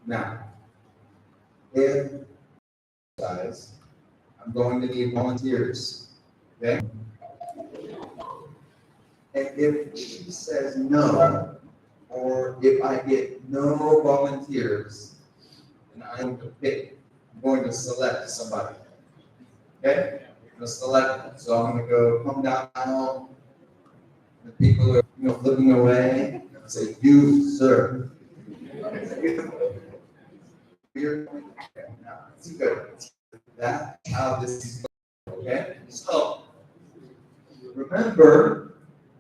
Now, if guys, I'm going to need volunteers. Okay? And if she says no, or if I get no volunteers, then I'm going to select somebody. Okay? I'm going to select them. So I'm going to go come down. The people are looking away and say, "You, sir." You're okay, now it's good. That's how this is going. Okay? So remember,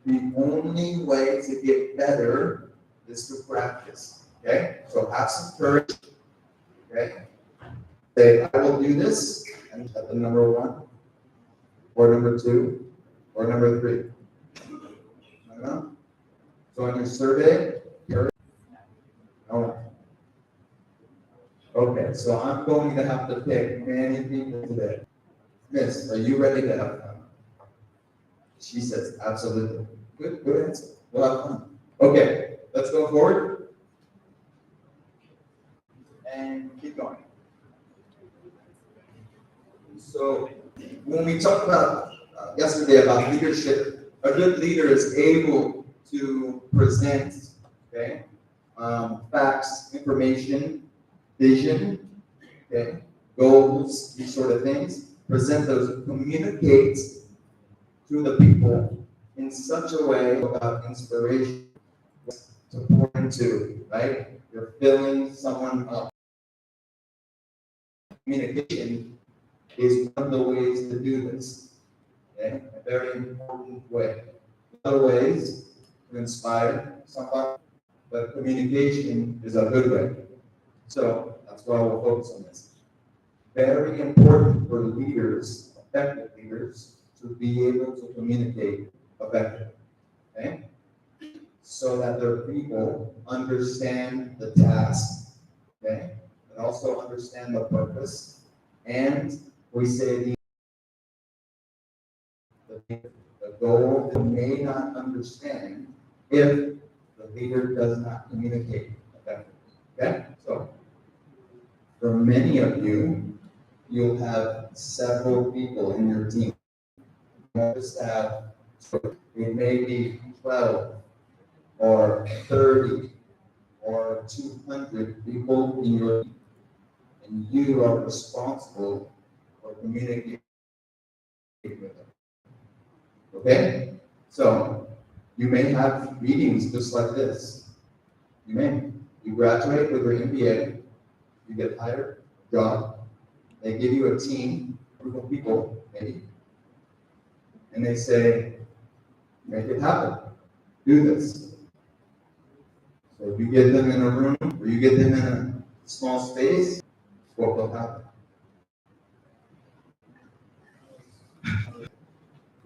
the only way to get better is to practice. Okay? So have some courage. Okay? Say, I will do this, and at the number 1, or number 2, or number 3. No? So on your survey, oh. Okay, so I'm going to have to pick many people today. Miss, are you ready to have fun? She says, absolutely. Good answer. We'll have fun. Okay, let's go forward. And keep going. So, when we talked about yesterday about leadership, a good leader is able to present, okay, facts, information, vision, okay, goals, these sort of things. Present those, communicate to the people in such a way about inspiration to pour into, right? You're filling someone up. Communication is one of the ways to do this. Okay? A very important way. Other ways to inspire somebody, but communication is a good way. So that's why we'll focus on this. Very important for leaders, effective leaders, to be able to communicate effectively. Okay? So that their people understand the task, okay, and also understand the purpose. And we say the goal they may not understand if the leader does not communicate effectively. Okay? So for many of you, you'll have several people in your team. You just have, it may be 12 or 30 or 200 people in your team, and you are responsible for communicating with them. Okay? So you may have meetings just like this. You graduate with your MBA, you get hired, job, they give you a team, group of people, maybe, and they say, make it happen, do this. So if you get them in a room, or you get them in a small space, what will happen?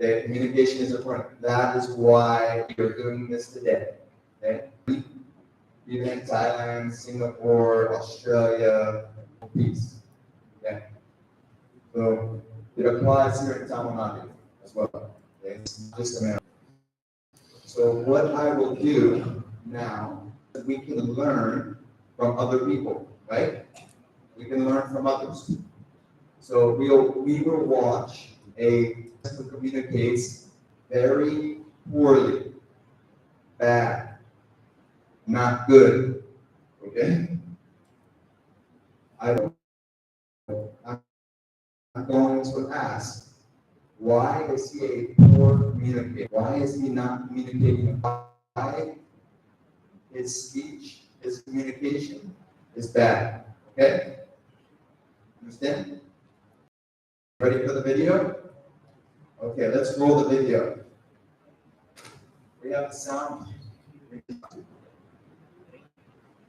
Okay, communication is important. That is why you're doing this today. Okay? Even in Thailand, Singapore, Australia, peace. Okay? So it applies here in Tamil Nadu as well. Okay? It's not just America. So what I will do now is we can learn from other people, right? We can learn from others. So we will watch a person who communicates very poorly, bad, not good. Okay? I'm going to ask, why is he a poor communicator? Why is he not communicating? Why his speech, his communication is bad? Okay? Understand? Ready for the video? Okay, let's roll the video. We have the sound.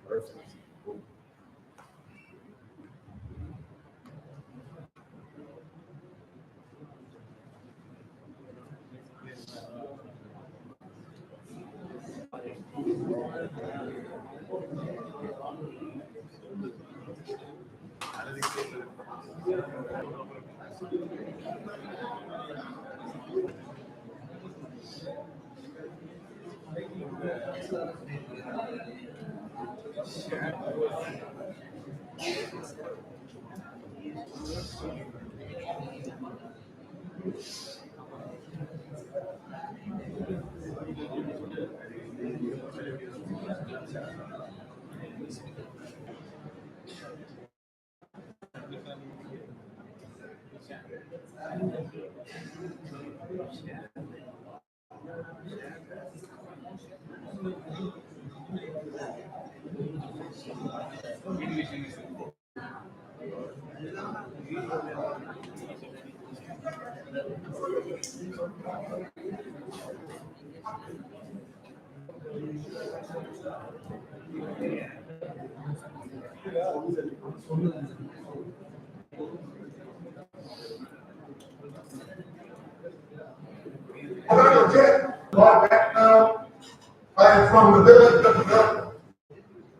Perfect. My background, I am from the village of Kentucky,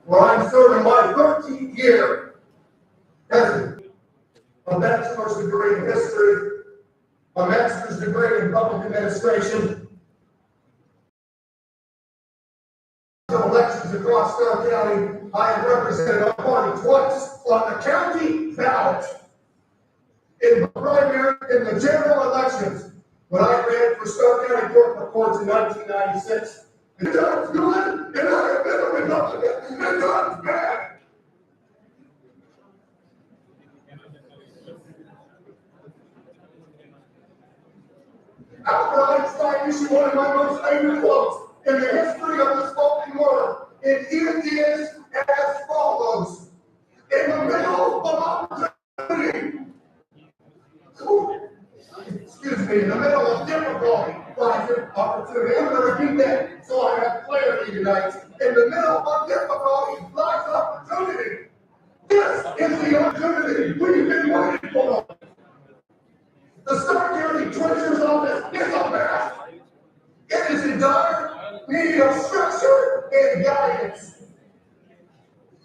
where I'm serving my 13th year as a bachelor's degree in history, a master's degree in public administration, elections across Stark County. I have represented our party twice on the county ballot in the primary, in the general elections, when I ran for Stark County Court of Courts in 1996. And God's good, and I have been a Republican, and God's bad. Albert Einstein issued one of my most favorite quotes in the history of the spoken word. It is as follows: in the middle of opportunity, excuse me, in the middle of difficulty lies opportunity. I'm going to repeat that so I have clarity tonight. In the middle of difficulty lies opportunity. This is the opportunity we've been waiting for. The Stark County Treasurer's Office is a mess. It is in dire need of structure and guidance.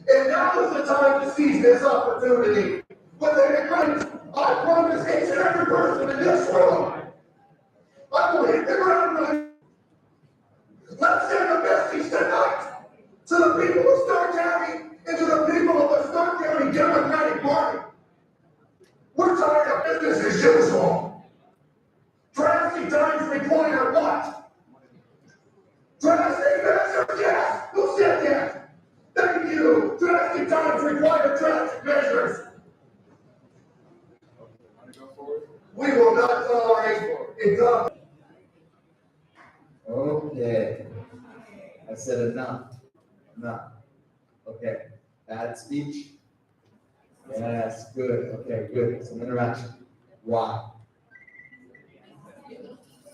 And now is the time to seize this opportunity. With an agreement, I promise each and every person in this room, I will hit the ground running. Let's send a message tonight to the people of Stark County and to the people of the Stark County Democratic Party. We're tired of business as usual. Drastic times require what? Drastic measures, yes. Who said that? Thank you. Drastic times require drastic measures. We will not tolerate injustice. Okay. I said enough. Enough. Okay. Bad speech. Yes, good. Okay, good. Some interaction. Why?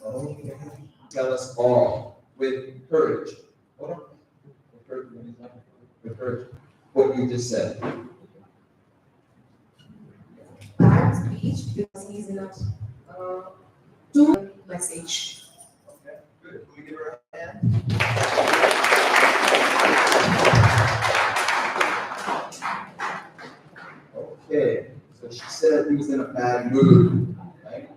Okay. Tell us all with courage. Hold on. With courage. What you just said. Bad speech because he's not to message. Okay, good. Can we give her a hand? Okay, so she said he was in a bad mood, right?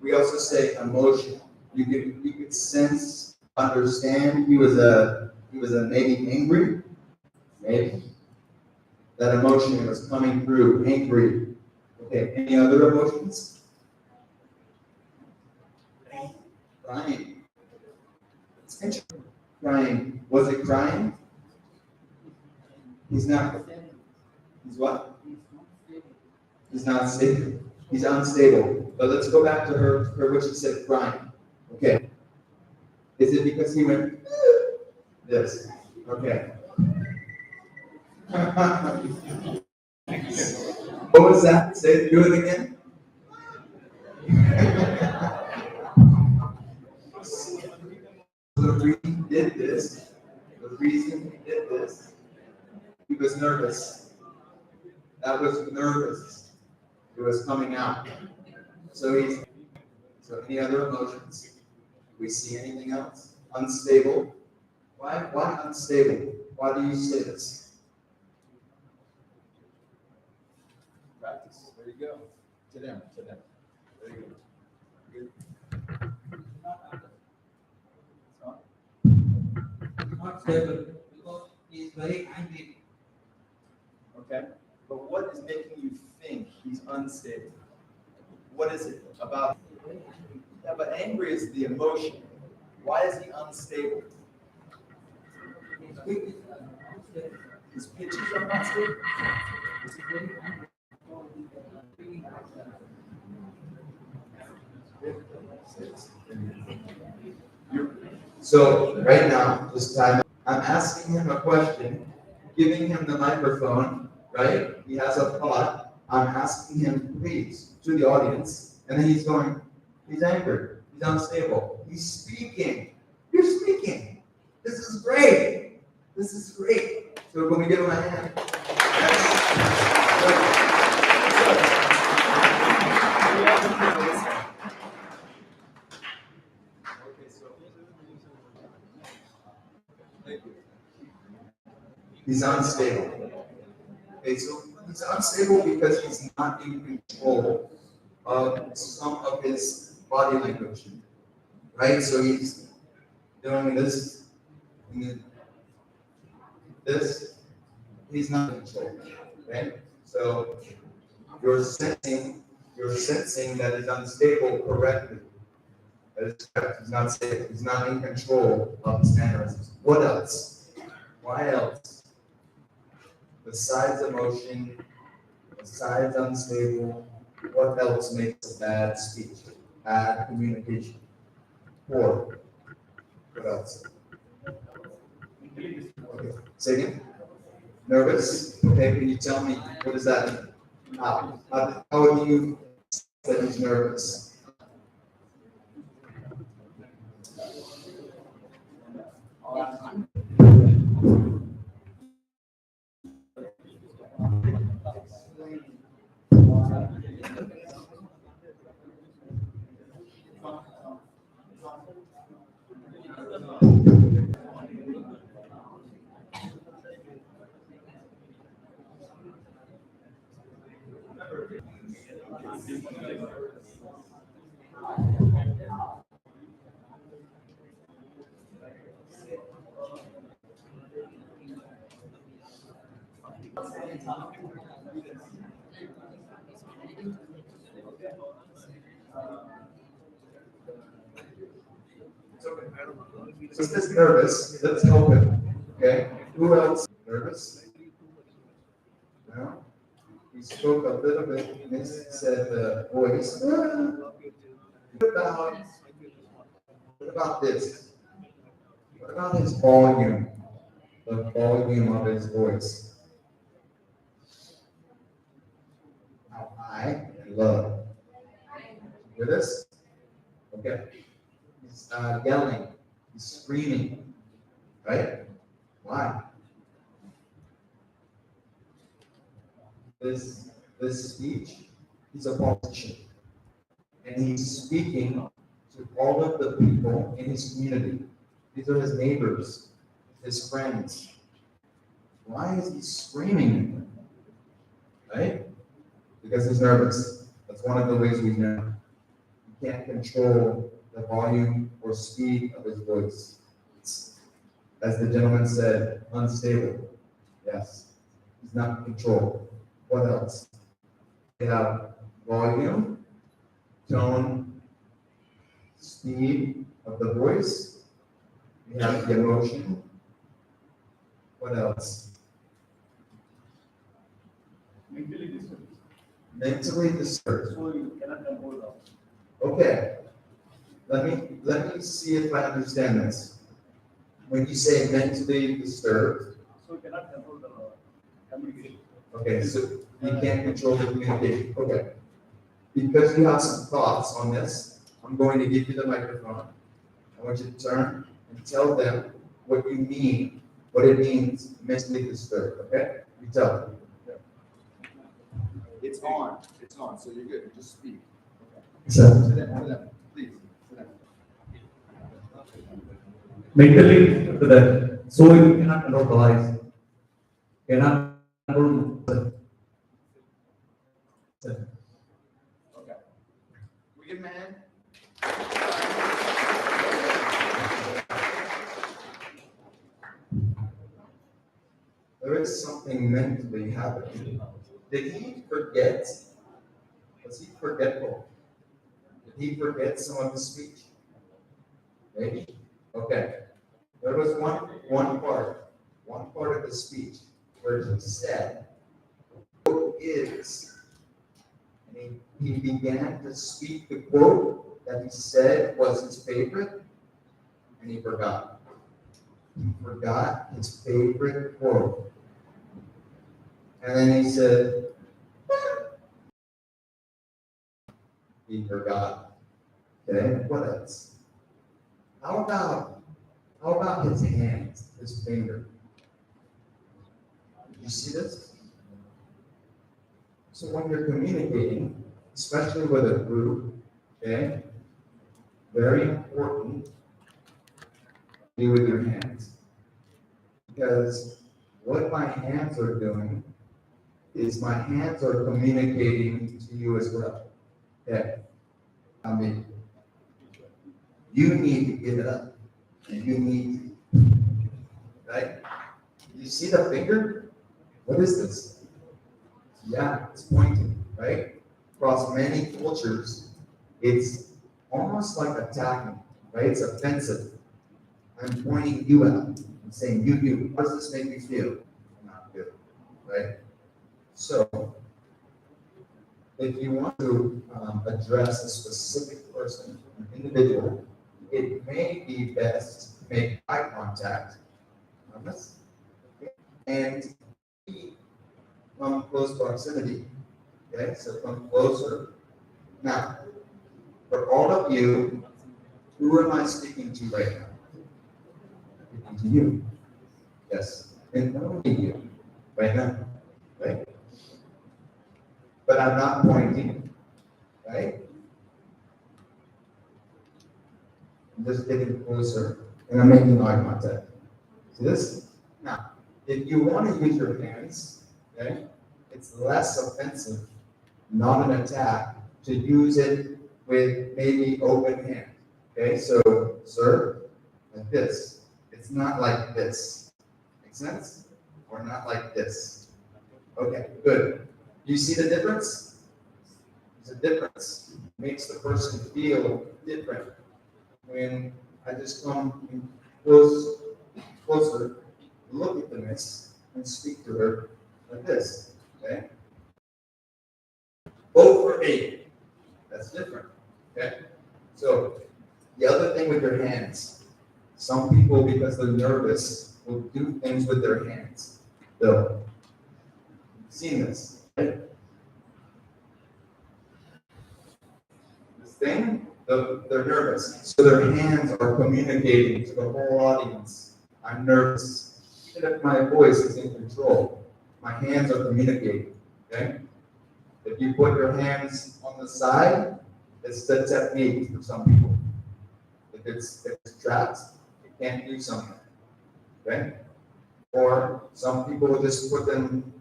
We also say emotion. You could sense, understand he was a maybe angry, maybe. That emotion was coming through, angry. Okay, any other emotions? Crying. Crying. Was it crying? He's not. He's what? He's not stable. He's unstable. But let's go back to her what she said, crying. Okay. Is it because he went this? Okay. What was that? Say, do it again. The reason he did this, he was nervous. That was nervous. It was coming out. So any other emotions? Do we see anything else? Unstable. Why unstable? Why do you say this? Practice. There you go. To them. There you go. Good. Not stable because He is very angry. Okay? But what is making you think he's unstable? What is it about? Yeah, but angry is the emotion. Why is he unstable? His speech is unstable. His pitches are unstable. He is very angry. So he is feeling So right now, this time, I'm asking him a question, giving him the microphone, right? He has a thought. I'm asking him, please, to the audience, and then he's going, he's angry, he's unstable, he's speaking. You're speaking. This is great. This is great. So can we give him a hand? He's unstable. Okay, so he's unstable because he's not in control of some of his body language, right? So he's doing this, this, he's not in control, right? So you're sensing that he's unstable correctly. That is correct. He's not stable. He's not in control of his mannerisms. What else? Why else? Besides emotion, besides unstable, what else makes a bad speech, bad communication? Poor. What else? Okay. Say again? Nervous? Okay, can you tell me what is that? How do you say that he's nervous? So he's nervous. Let's help him. Okay. Who else nervous? No. He spoke a little bit. He said the voice. What about this? What about his volume? The volume of his voice. How high and low. Hear this? Okay. He's yelling. He's screaming. Right? Why? This speech, he's a politician. And he's speaking to all of the people in his community. These are his neighbors, his friends. Why is he screaming at them? Right? Because he's nervous. That's one of the ways we know. He can't control the volume or speed of his voice. It's, as the gentleman said, unstable. Yes. He's not in control. What else? We have volume, tone, speed of the voice. We have the emotion. What else? Mentally disturbed. Mentally disturbed. So you cannot control them. Okay. Let me see if I understand this. When you say mentally disturbed, So you cannot control the communication. okay, so you can't control the communication. Okay. Because you have some thoughts on this, I'm going to give you the microphone. I want you to turn and tell them what you mean, what it means mentally disturbed, okay? You tell them. It's on, so you're good, just speak. So, Sit down, please, sit down. Mentally to that, so you cannot control the eyes, cannot control Okay. We give him a hand? something mentally happening. Did he forget? Was he forgetful? Did he forget some of the speech? Maybe? Okay. There was one part of the speech where he said, "Who is?" And he began to speak the quote that he said was his favorite, and he forgot. He forgot his favorite quote. And then he said, he forgot. Okay, what else? How about his hands, his finger? You see this? So when you're communicating, especially with a group, okay, very important to do with your hands. Because what my hands are doing is my hands are communicating to you as well. Okay. I mean, you need to give it up. And you need to, right? You see the finger? What is this? Yeah, it's pointing, right? Across many cultures, it's almost like attacking, right? It's offensive. I'm pointing you out. I'm saying you do. How does this make you feel? Not good, right? So, if you want to address a specific person, an individual, it may be best to make eye contact on this and from close proximity. Okay, so come closer. Now, for all of you, who am I speaking to right now? Speaking to you. Yes, and only you right now, right? But I'm not pointing, right? I'm just getting closer and I'm making eye contact. See this? Now, if you want to use your hands, okay, it's less offensive, not an attack, to use it with maybe open hand. Okay, so, sir, like this. It's not like this. Make sense? Or not like this. Okay, good. Do you see the difference? There's a difference. It makes the person feel different. When I just come closer, look at the miss, and speak to her like this. Okay? Vote for me. That's different. Okay? So, the other thing with your hands, some people, because they're nervous, will do things with their hands. They'll seen this. Right? This thing, they're nervous. So their hands are communicating to the whole audience. I'm nervous. Even if my voice is in control, my hands are communicating. Okay? If you put your hands on the side, it's the technique for some people. If it's trapped, you can't do something. Okay? Or some people will just put them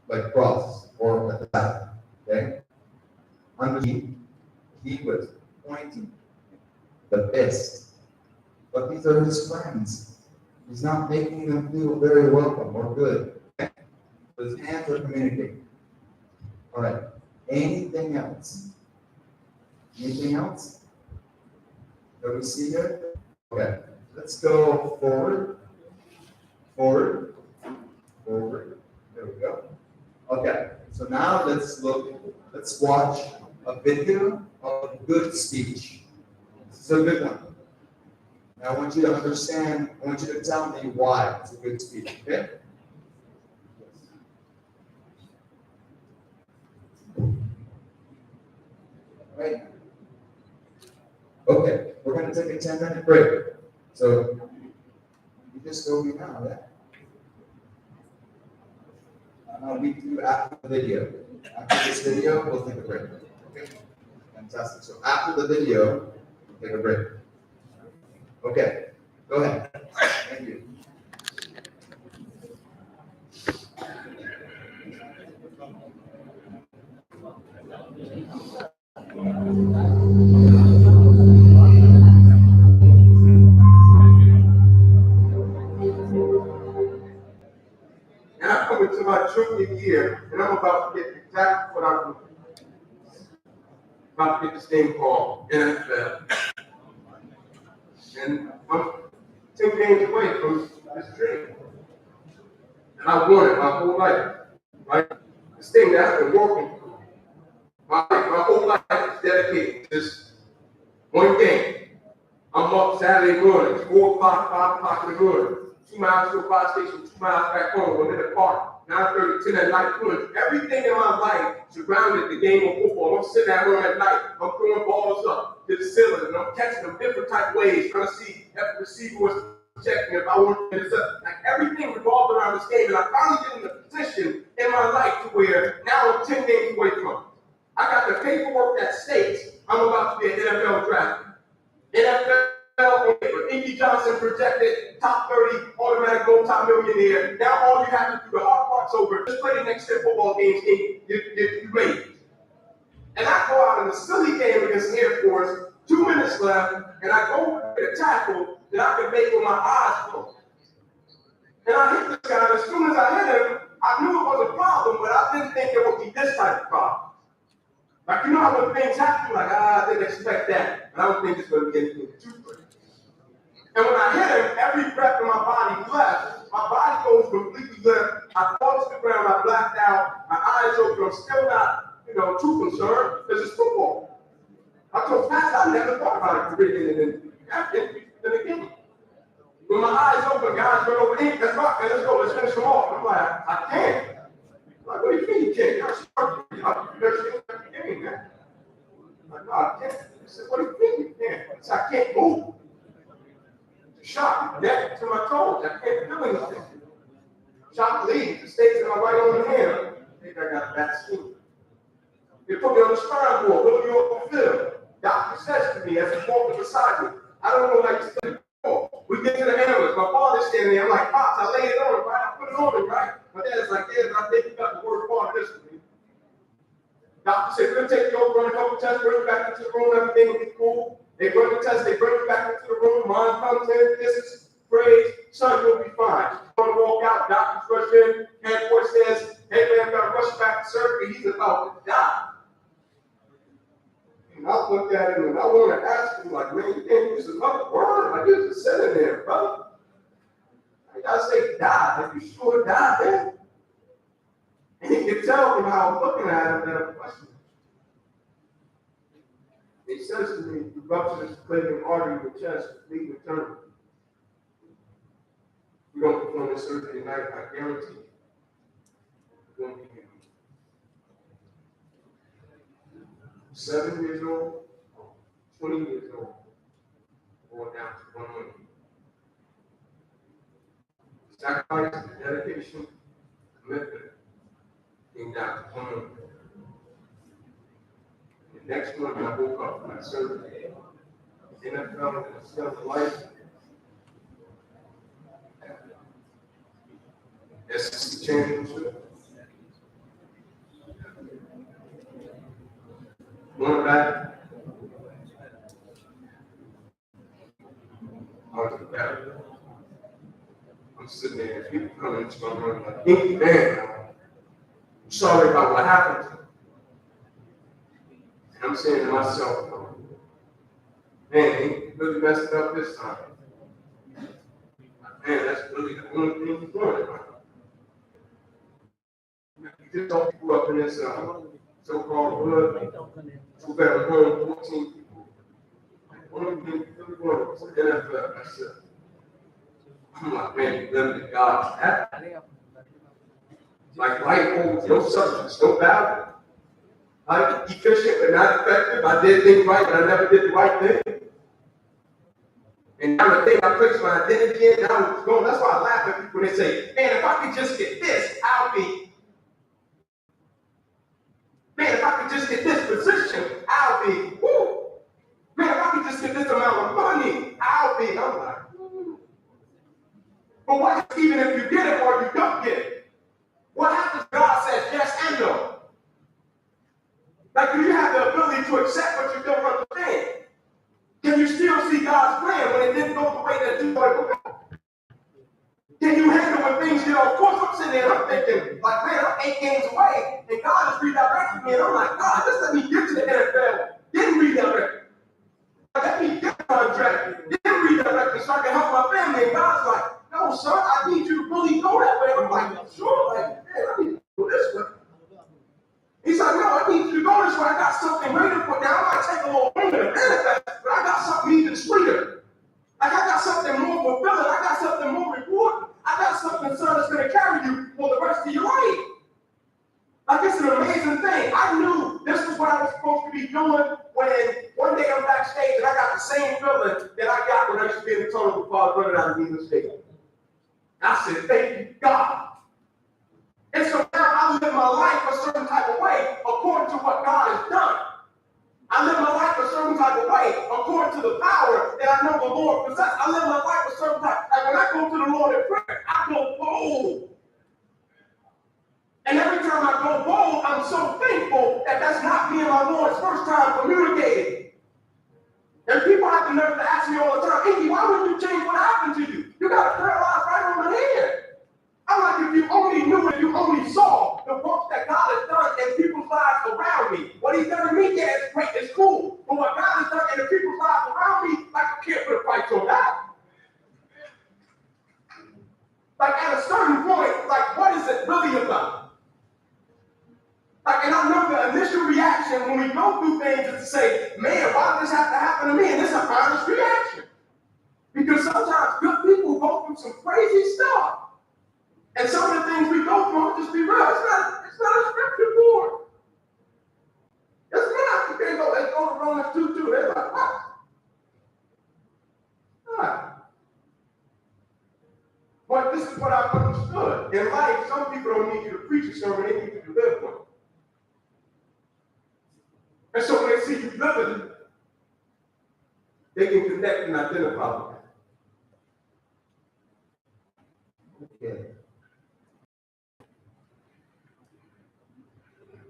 like cross or at the side. Okay? Underneath, he was pointing the fist. But these are his friends. He's not making them feel very welcome or good. Okay? His hands are communicating. All right. Anything else? Anything else that we see here? Okay. Let's go forward. Forward. Forward. There we go. Okay. So now let's watch a video of good speech. This is a good one. Now I want you to understand, I want you to tell me why it's a good speech, okay? Right. Okay, we're going to take a 10-minute break. So you just told me now, yeah? We do after the video. After this video, we'll take a break. Okay? Fantastic. So after the video, we'll take a break. Okay, go ahead. Thank you. into my junior year, and I'm about to get exactly what I'm about to get this thing called NFL. And I'm 10 games away from this dream. And I want it my whole life. Right? This thing that I've been working for. My whole life is dedicated to this one game. I'm up Saturday morning, 4 o'clock, 5 o'clock in the morning. 2 miles to a fire station, 2 miles back home. I'm in the park, 9:30, 10 at night, doing everything in my life surrounded the game of football. I'm sitting at home at night, I'm throwing balls up to the ceiling, and I'm catching them different type of ways, trying to see if the receiver was checking if I want to intercept. Like everything revolved around this game, and I finally get in a position in my life to where now I'm 10 games away from it. I got the paperwork that states I'm about to be an NFL draft. NFL on paper, Indy Johnson projected top 30 automatic multi-millionaire. Now all you have to do, the hard part's over. Just play the next 10 football games, and you made it. And I go out in a silly game against Air Force, 2 minutes left, and I go get a tackle that I can make with my eyes closed. And I hit this guy, and as soon as I hit him, I knew it was a problem, but I didn't think it would be this type of problem. Like, you know how when things happen, like, I didn't expect that. And I don't think it's going to be anything too crazy. And when I hit him, every breath in my body left. My body goes completely left. I fall to the ground, I blacked out. My eyes open. I'm still not, too concerned because it's football. I told Pat, I never thought about it really in the game. When my eyes open, guys run over, hey, let's rock, man, let's go, let's finish them off. I'm like, I can't. Like, what do you mean you can't? You're smart. You've never seen the game, man. I'm like, no, I can't. I said, what do you mean you can't? I said, I can't move. Shock, neck to my toes. I can't feel anything. Shock leaves. It stays in my right arm and hand. I think I got a bad skin. They put me on the spine board, look me off the field. Doctor says to me as he's walking beside me, I don't know how you said it. We get to the ambulance. My father's standing there. I'm like, Pops, I laid it on him, right? I put it on him, right? My dad's like, yeah, but I think you got the worst part of this with me. Doctor said, we'll take you over, run a couple tests, bring you back into the room, everything will be cool. They run the test, they bring you back into the room, mom comes in, kisses, prays, son, you'll be fine. She's going to walk out, doctor's rush in, head boy says, hey man, gotta rush back to surgery, he's about to die. And I looked at him and I want to ask him, like, man, you can't use another word. Like, you just sitting there, brother. I gotta say, die. Like, you sure die, man? And he could tell from how I'm looking at him that I'm questioning. He says to me, you ruptured this claving artery in your chest, leave eternal. We don't perform this surgery tonight, I guarantee you. You're going to be here. 7 years old, 20 years old, going down to 1 month. Sacrifice, dedication, commitment, came down to 1 month. The next morning I woke up from that surgery. NFL and still life. SEC championship. Going back, I was the battle. I'm sitting there, people coming into my room like, man, I'm sorry about what happened to me. And I'm saying to myself, man, he really messed it up this time. Man, that's really the only thing he's doing. You just don't people up in this so-called hood, 2-bedroom home, 14 people. One of them really was the NFL. That's it. I'm like, man, you limited God's that. Like life holds no substance, no value. I'm efficient but not effective. I did things right, but I never did the right thing. And now the thing I placed my identity in, now it's going. That's why I laugh at people when they say, man, if I could just get this, I'll be. Man, if I could just get this position, I'll be. Woo! Man, if I could just get this amount of money, I'll be. I'm like, woo. But what even if you get it or you don't get it? What happens if God says yes and no? Like, do you have the ability to accept what you don't understand? Can you still see God's plan when it didn't go the way that you thought it would go? Can you handle when things get off course? I'm sitting there, I'm thinking, like, man, I'm 8 games away, and God is redirecting me, and I'm like, God, just let me get to the NFL. Then redirect. Let me get the contract. Then redirect me so I can help my family. And God's like, no, son, I need you to really go that way. I'm like, sure, like, man, I need to go this way. He's like, no, I need you to go this way. I got something greater for now. I might take a little longer to manifest, but I got something even sweeter. Like, I got something more fulfilling. I got something more important. I got something, son, that's going to carry you for the rest of your life. Like, it's an amazing thing. I knew this was what I was supposed to be doing when one day I'm backstage and I got the same feeling that I got when I used to be in the tunnel with Father running out of the stage. I said, thank you, God. And so now I live my life a certain type of way according to what God has done. I live my life a certain type of way according to the power that I know the Lord possesses. I live my life a certain type. Like when I go to the Lord in prayer, I go bold. And every time I go bold, I'm so thankful that that's not being my Lord's first time communicating. And people have the nerve to ask me all the time, Inky, why wouldn't you change what happened to you? You got a paralyzed right on the head. I'm like, if you only knew and you only saw the work that God has done in people's lives around me. What he's done in me, yeah, it's great, it's cool. But what God has done in the people's lives around me, like, I can't put a price on that. Like, at a certain point, like, what is it really about? Like, and I know the initial reaction when we go through things is to say, man, why does this have to happen to me? And it's an honest reaction. Because sometimes good people go through some crazy stuff. And some of the things we go through, I'll just be real, it's not a scripture for it. It's not. You can't go, let's go to Romans 2:2. They're like, what? Not. But this is what I've understood. In life, some people don't need you to preach a sermon, they need you to live one. And so when they see you living it, they can connect and identify with that. Okay.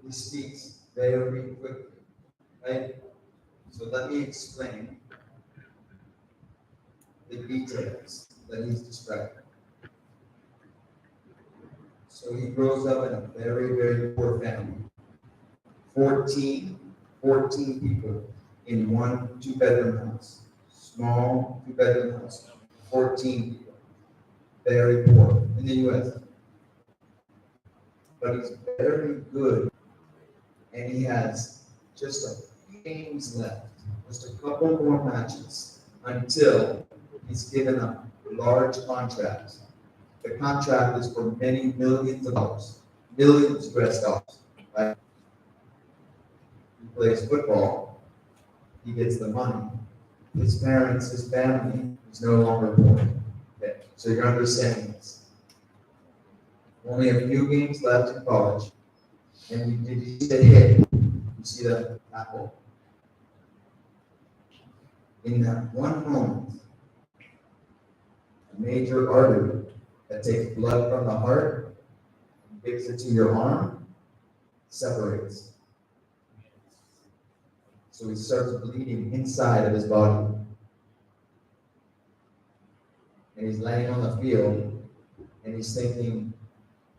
He speaks very quickly, right? So let me explain the details that he's describing. So he grows up in a very, very poor family. 14 people in one 2-bedroom house. Small 2-bedroom house. 14 people. Very poor in the U.S. But he's very good. And he has just a few games left. Just a couple more matches until he's given a large contract. The contract is for many millions of dollars. Millions US dollars. Right? He plays football. He gets the money. His parents, his family is no longer poor. Okay, so you're understanding this. Only a few games left in college. And did you see the hit? You see the apple? In that one moment, a major artery that takes blood from the heart, gives it to your arm, separates. So he starts bleeding inside of his body. And he's laying on the field, and he's thinking,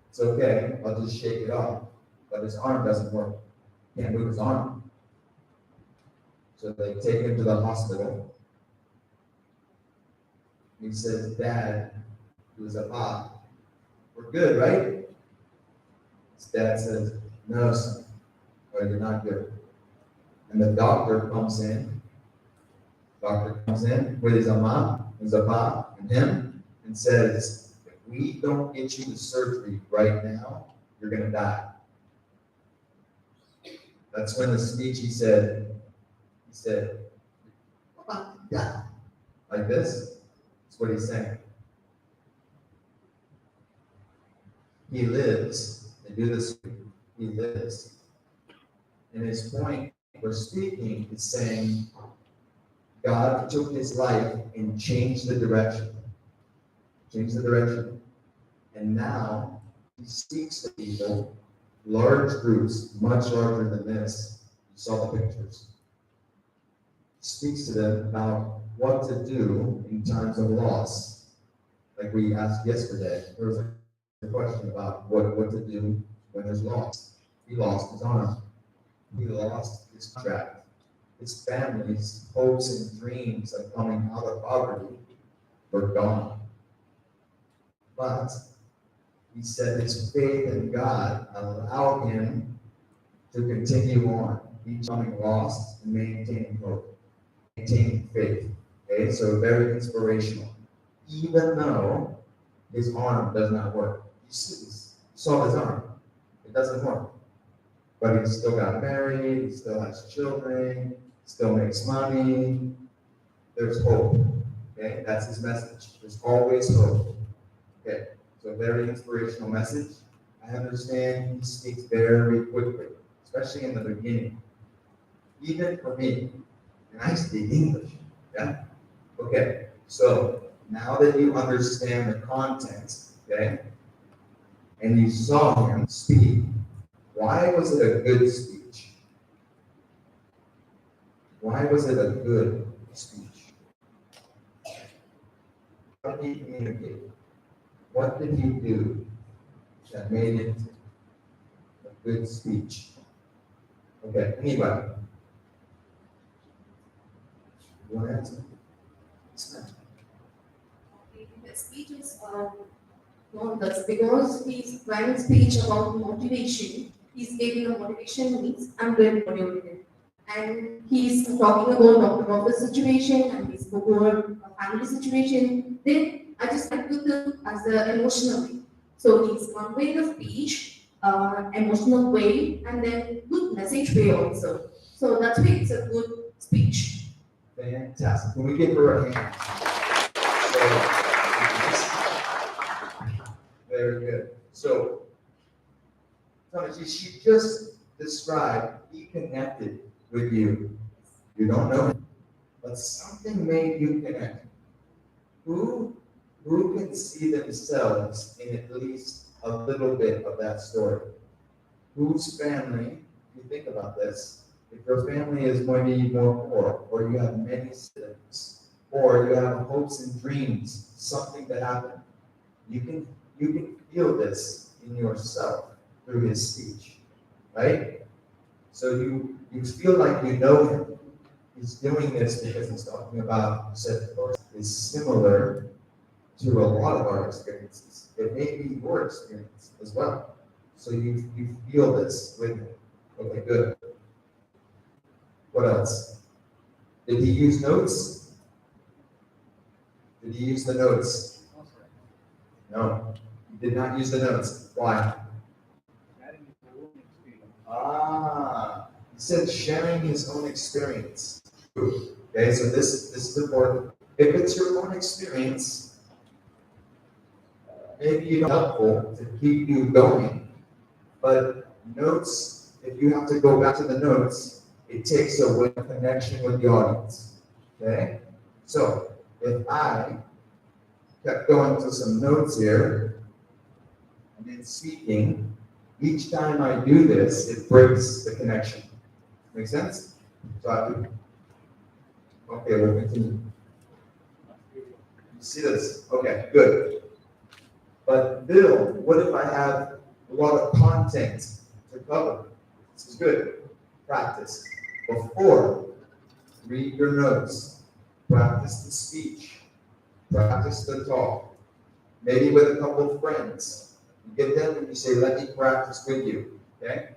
it's okay, I'll just shake it off. But his arm doesn't work. He can't move his arm. So they take him to the hospital. He says, Dad, who's a pop, we're good, right? His dad says, no, son, or you're not good. And the doctor comes in. Doctor comes in with his mom, his pop, and him, and says, if we don't get you to surgery right now, you're going to die. That's when the speech he said, yeah, like this. That's what he's saying. He lives, they do this, he lives. And his point for speaking is saying, God took his life and changed the direction. Changed the direction. And now he speaks to people, large groups, much larger than this. You saw the pictures. Speaks to them about what to do in times of loss. like we asked yesterday, there was a question about what to do when there's loss. He lost his honor. He lost his contract. His family's hopes and dreams of coming out of poverty were gone. But he said his faith in God allowed him to continue on, becoming lost and maintaining hope, maintaining faith. Okay, so very inspirational. Even though his arm does not work. You saw his arm. It doesn't work. But he still got married, he still has children, still makes money. There's hope. Okay, that's his message. There's always hope. Okay, so very inspirational message. I understand he speaks very quickly, especially in the beginning. Even for me, and I speak English. Yeah? Okay, so now that you understand the content, okay, and you saw him speak, why was it a good speech? Why was it a good speech? How did he communicate? What did he do that made it a good speech? Okay, anybody? You want to answer? The speech is not that's because he's trying speech about motivation. He's giving a motivation means I'm very motivated. And he's talking about Dr. Robert's situation and he spoke about a family situation. Then I just like to do as an emotional way. So he's conveying the speech, emotional way, and then good message way also. So that's why it's a good speech. Fantastic. Can we give her a hand? Very good. So, she just described, he connected with you. You don't know him, but something made you connect. Who can see themselves in at least a little bit of that story? Whose family, if you think about this, if your family is going to be more poor, or you have many siblings, or you have hopes and dreams, something to happen, you can feel this in yourself through his speech, right? So you feel like you know him. He's doing this because he's talking about, said is similar to a lot of our experiences. It may be your experience as well. So you feel this with him. Okay, good. What else? Did he use notes? Did he use the notes? No, he did not use the notes. Why? He said sharing his own experience. Okay, so this is important. If it's your own experience, maybe it's helpful to keep you going. But notes, if you have to go back to the notes, it takes away the connection with the audience. Okay? So if I kept going to some notes here and then speaking, each time I do this, it breaks the connection. Make sense? So okay, we'll continue. You see this? Okay, good. But Bill, what if I have a lot of content to cover? This is good. Practice. Before, read your notes. Practice the speech. Practice the talk. Maybe with a couple of friends. You get them and you say, let me practice with you. Okay?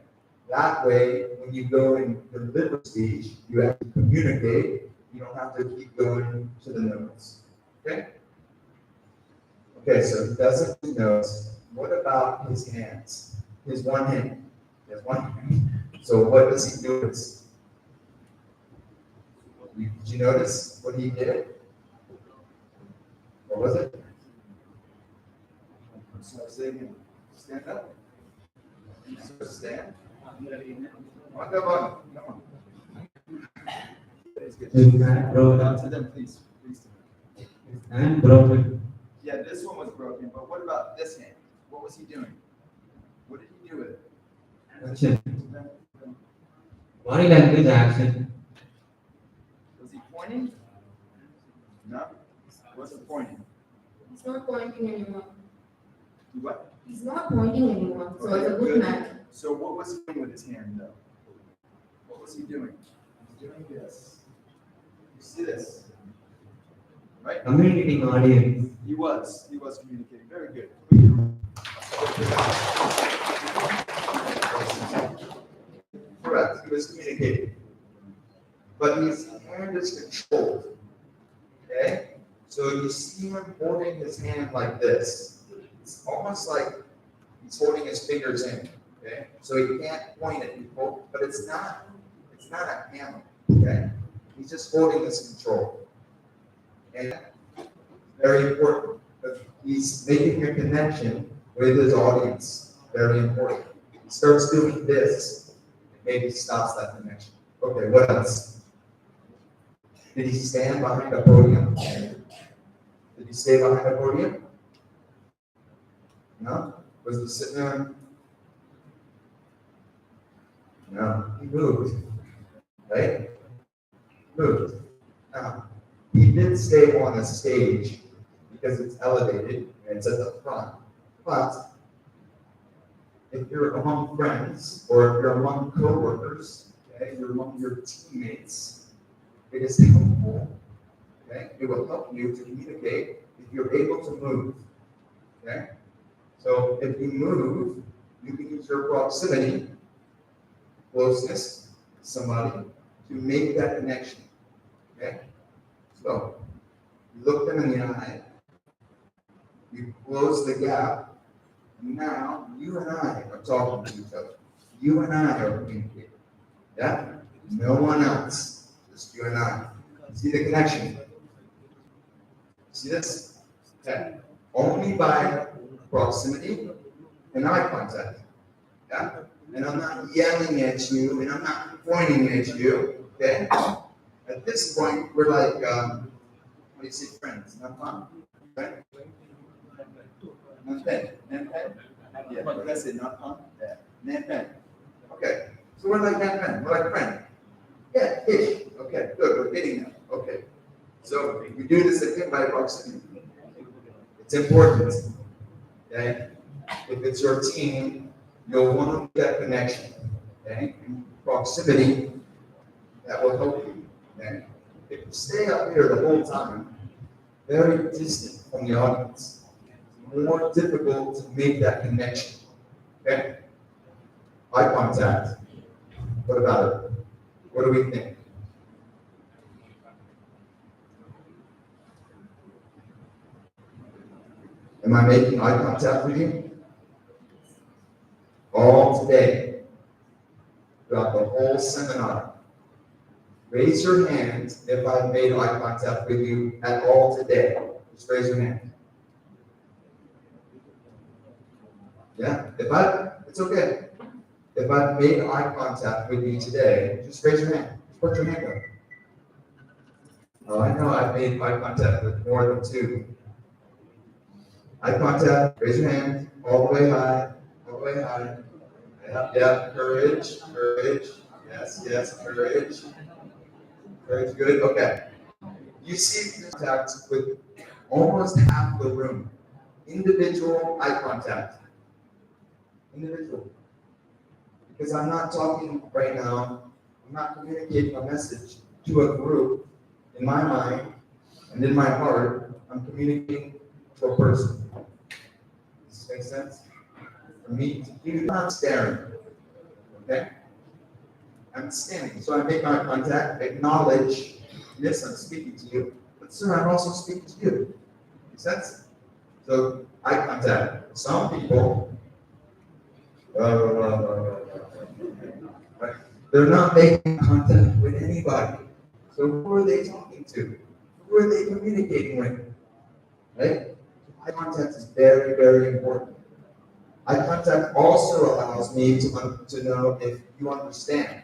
That way, when you go and deliver speech, you have to communicate. You don't have to keep going to the notes. Okay? Okay, so he doesn't do notes. What about his hands? His one hand. He has one hand. So what does he do? Did you notice what he did? What was it? So stand up. So stand. Come on. His hand broken. To them, please. His hand broken. Yeah, this one was broken, but what about this hand? What was he doing? What did he do with it? Action. Body language action. Was he pointing? No. What's the pointing? He's not pointing anyone. What? He's not pointing anyone, so Okay, it's a good man. So what was he doing with his hand though? What was he doing? He's doing this. You see this? Right? Communicating audience. He was communicating. Very good. Correct, he was communicating. But his hand is controlled. Okay? So you see him holding his hand like this. It's almost like he's holding his fingers in. Okay? So he can't point at people, but it's not a hammer. Okay? He's just holding this control. And very important. But he's making a connection with his audience. Very important. He starts doing this, maybe stops that connection. Okay, what else? Did he stand behind a podium? Did he stay behind a podium? No? Was he sitting there? No, he moved. Right? Moved. Now, he did stay on a stage because it's elevated and it's at the front. But if you're among friends or if you're among coworkers, okay, you're among your teammates, it is helpful. Okay, it will help you to communicate if you're able to move. Okay, so if you move, you can use your proximity, closeness to somebody to make that connection. Okay, so you look them in the eye, you close the gap, and now you and I are talking to each other. You and I are communicating. Yeah? No one else, just you and I. See the connection? See this? Okay. Only by proximity and eye contact. Yeah? And I'm not yelling at you, and I'm not pointing at you. Okay? At this point, we're like, what do you say, friends? Not fun? Okay? Not pen. Not pen? Yeah, what did I say? Not fun? Yeah. Not pen. Okay. So we're like that friend. We're like friend. Yeah, ish. Okay, good. We're getting there. Okay. So we do this again by proximity. It's important. Okay? If it's your team, you'll want to make that connection. Okay? And proximity, that will help you. Okay? If you stay up here the whole time, very distant from the audience, it's more difficult to make that connection. Okay? Eye contact. What about it? What do we think? Am I making eye contact with you? All today, throughout the whole seminar. Raise your hand if I've made eye contact with you at all today. Just raise your hand. Yeah, it's okay. If I've made eye contact with you today, just raise your hand. Just put your hand up. Oh, I know I've made eye contact with more than two. Eye contact, raise your hand, all the way high, all the way high. Yeah, courage. Yes, courage. Courage, good, okay. You see contact with almost half the room. Individual eye contact. Individual. Because I'm not talking right now, I'm not communicating a message to a group in my mind and in my heart. I'm communicating to a person. Does this make sense? For me to do, I'm not staring. Okay? I'm standing. So I make eye contact, acknowledge, yes, I'm speaking to you, but sir, I'm also speaking to you. Make sense? So eye contact. Some people, they're not making contact with anybody. So who are they talking to? Who are they communicating with? Right? Eye contact is very, very important. Eye contact also allows me to know if you understand.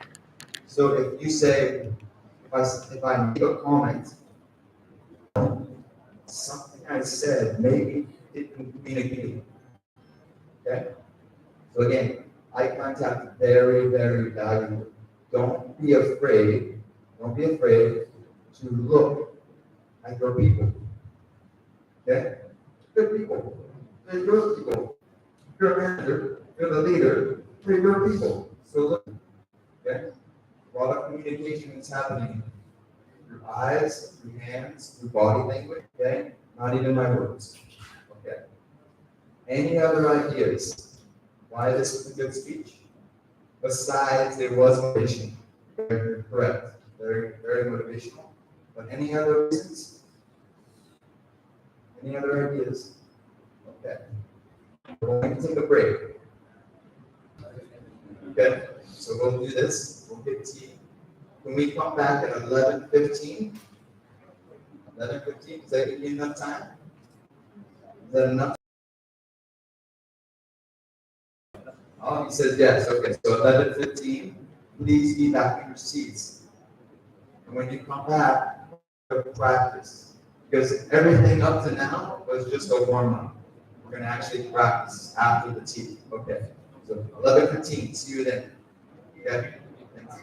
So if you say, if I make a comment, something I said maybe didn't communicate. Okay? So again, eye contact is very, very valuable. Don't be afraid to look at your people. Okay? Good people. They're your people. You're a manager, you're the leader, they're your people. So look, okay? A lot of communication is happening through eyes, through hands, through body language, okay? Not even my words. Okay. Any other ideas? Why this is a good speech? Besides, it was motivational. You're correct. Very, very motivational. But any other reasons? Any other ideas? Okay. We're going to take a break. Okay, so we'll do this. We'll get tea. When we come back at 11:15, 11:15, is that give you enough time? Is that enough? Oh, he says yes. Okay, so 11:15, please be back in your seats. And when you come back, practice. Because everything up to now was just a warm-up. We're going to actually practice after the tea. Okay, so 11:15, see you then. Okay, thanks.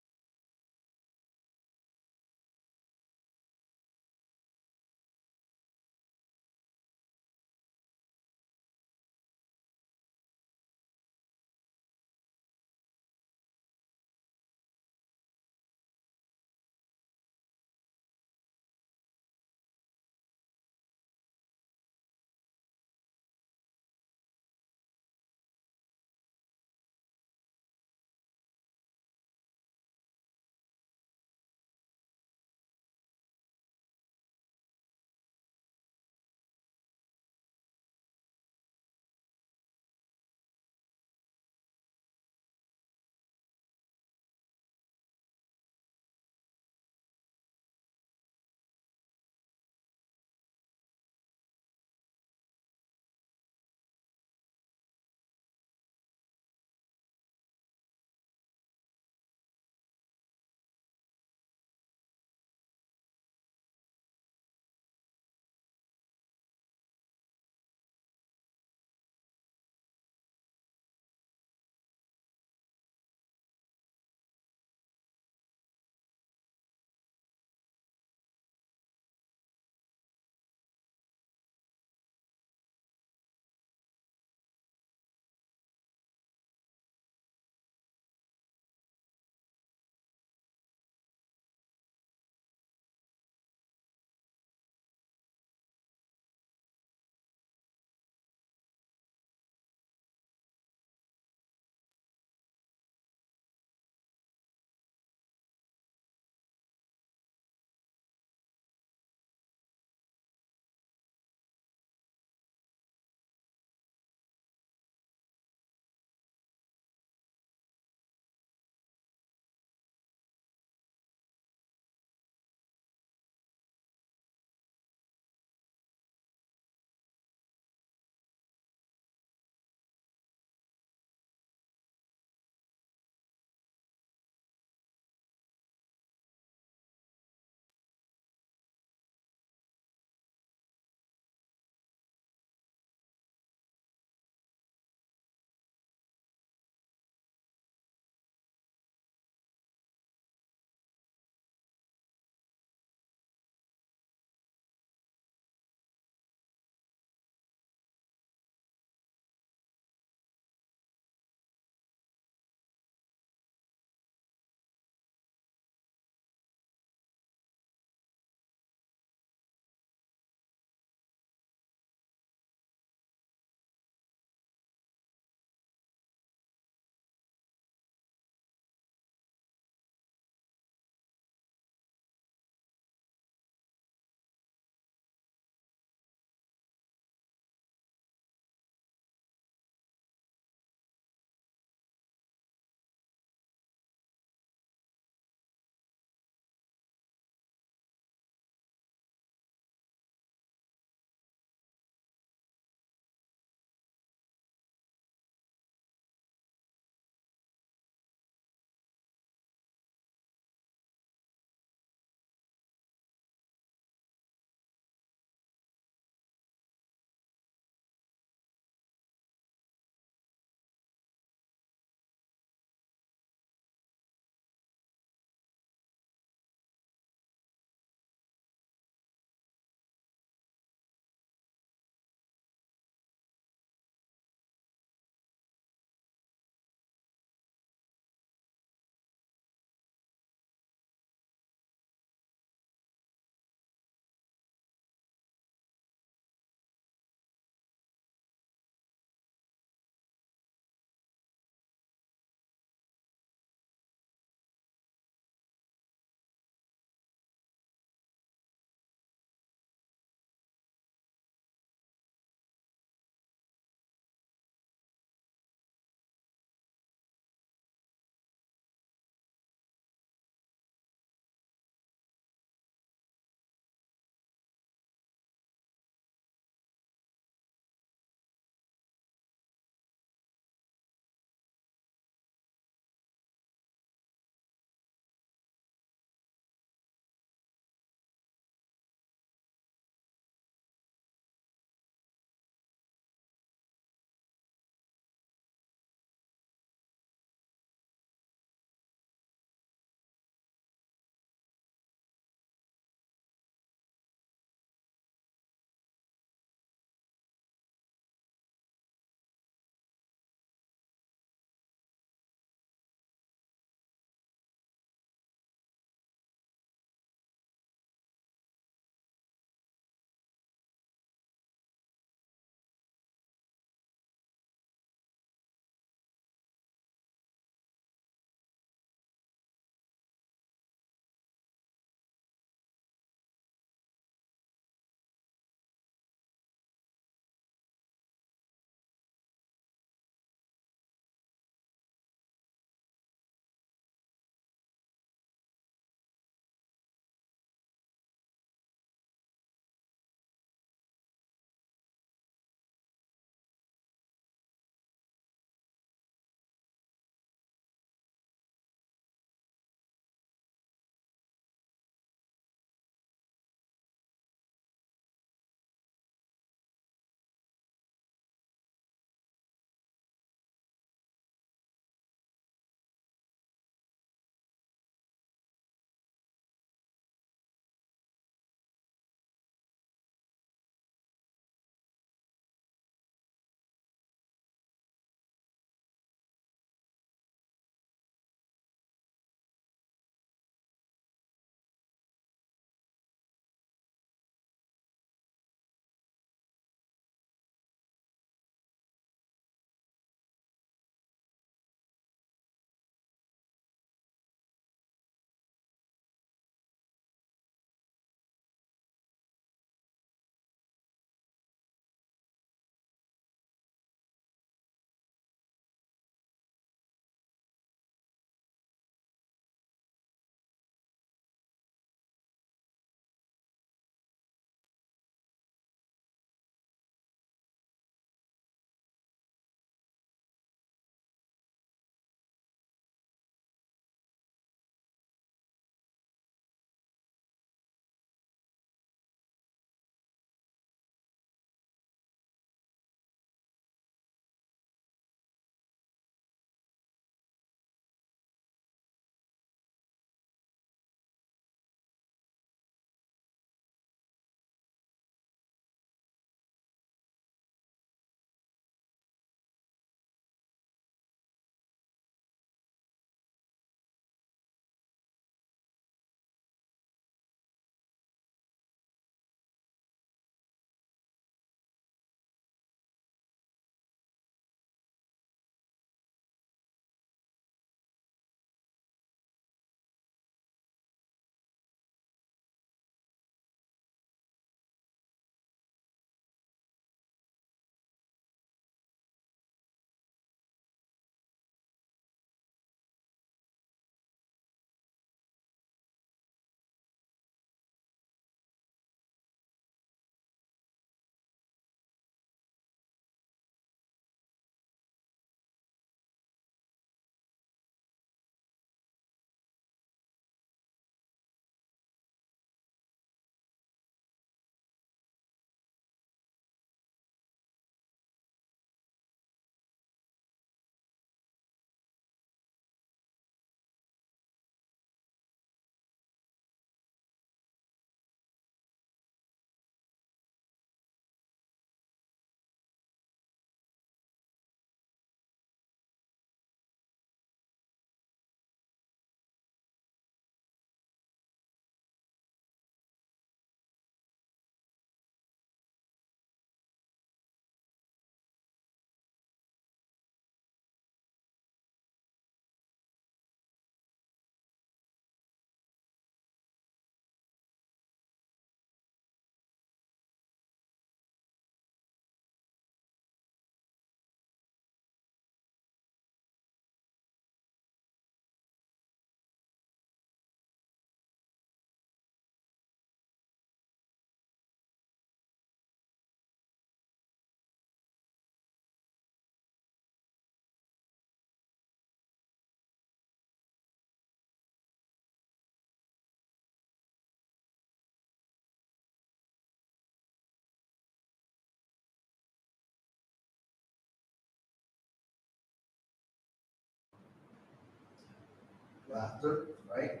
Laughter, right?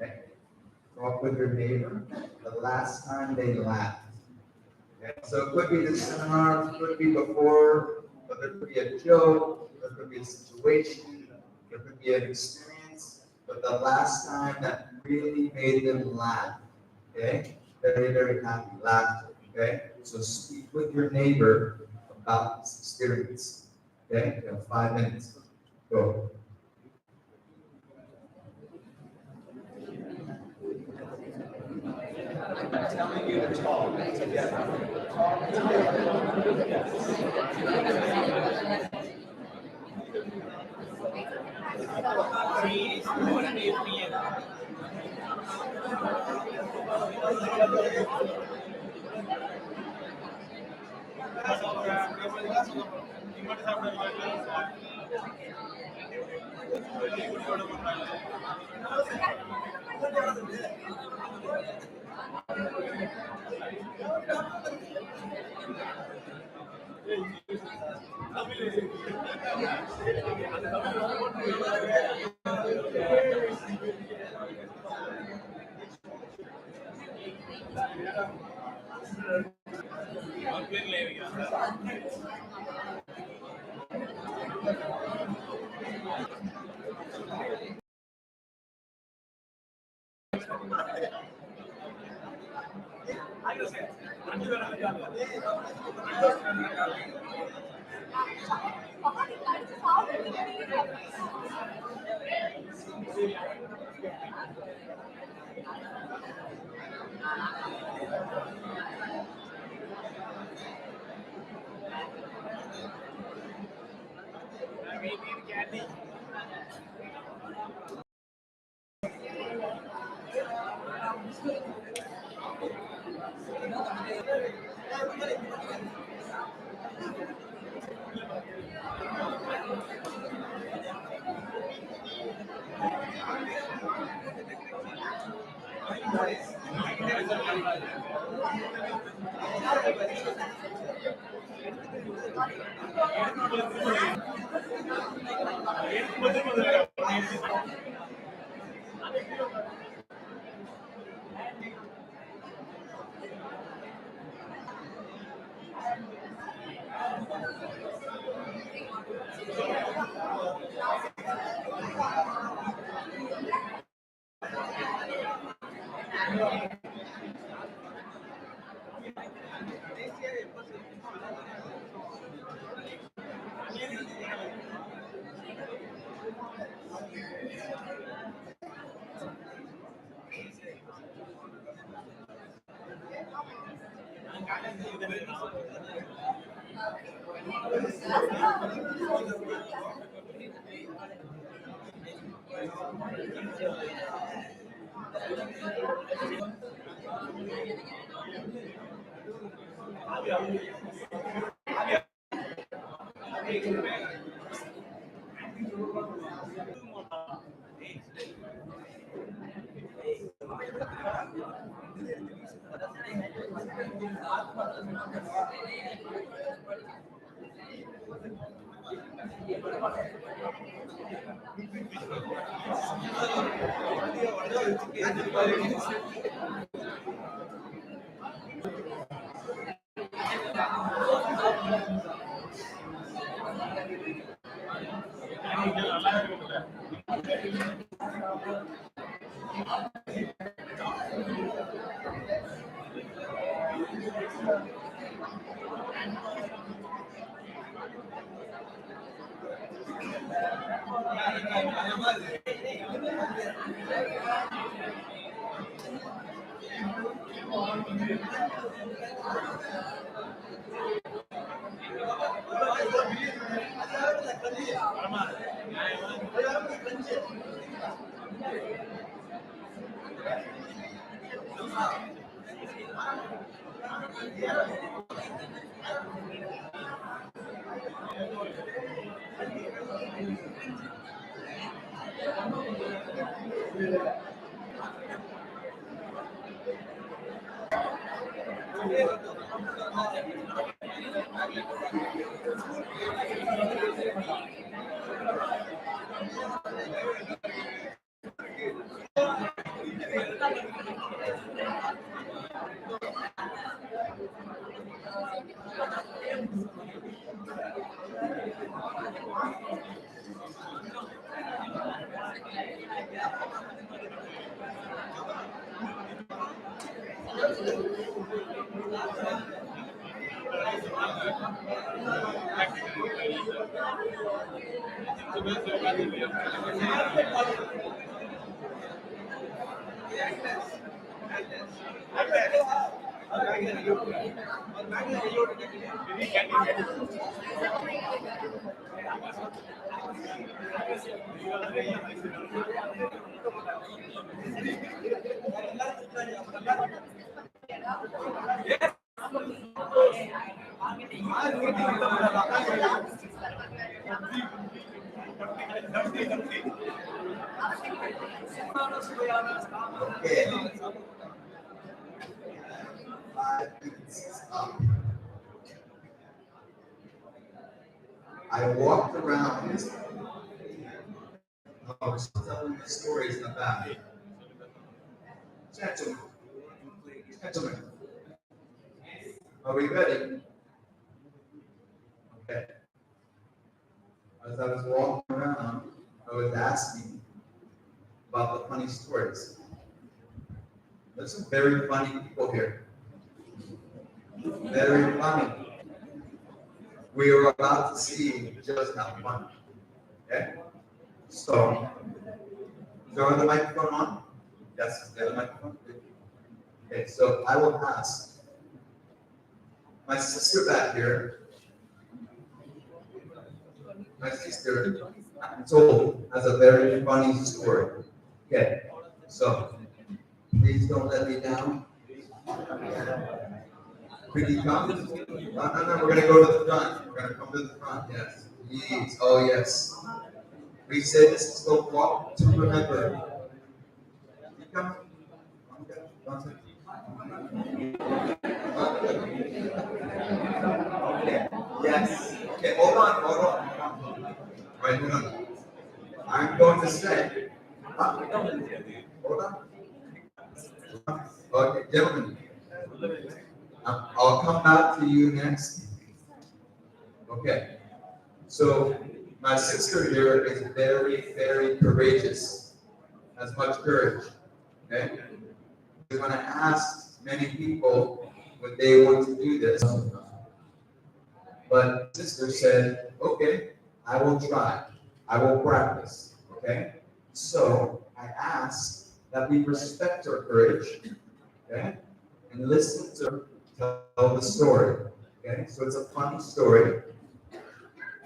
Okay. Talk with your neighbor the last time they laughed. Okay. So it could be the seminar, it could be before, but there could be a joke, there could be a situation, there could be an experience, but the last time that really made them laugh. Okay? Very, very happy, laughter. Okay? So speak with your neighbor about this experience. Okay? You have 5 minutes. Go. Telling you to talk together. Talk Okay. 5 minutes is up. I walked around. I was telling the stories about it. Gentlemen, gentlemen, are we ready? Okay. As I was walking around, I was asking about the funny stories. There's some very funny people here. Very funny. We are about to see just how funny. Okay? So, is there the microphone on? Yes, is there the microphone? Okay, so I will ask my sister back here. My sister, I'm told, has a very funny story. Okay, so please don't let me down. Could you come? No, we're gonna go to the front. We're gonna come to the front. Yes, please. Oh yes. We say this is the walk to remember. You come. Okay. Yes. Okay. Hold on. Right. Hold on. I'm going to say. Hold on. Okay, gentlemen. I'll come back to you next. Okay. So my sister here is very, very courageous. Has much courage. Okay. We're going to ask many people would they want to do this. But sister said, okay, I will try. I will practice. Okay? So I ask that we respect her courage, okay? And listen to her tell the story. Okay? So it's a funny story.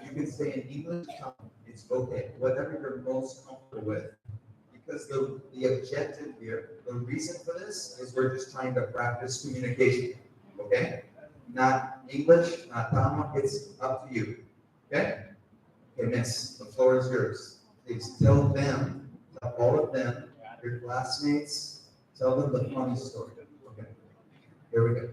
You can say in English, it's okay, whatever you're most comfortable with. Because the objective here, the reason for this is we're just trying to practice communication. Okay? Not English, not Tama, it's up to you. Okay? Okay, miss, the floor is yours. Please tell them, tell all of them, your classmates, tell them the funny story. Okay, here we go.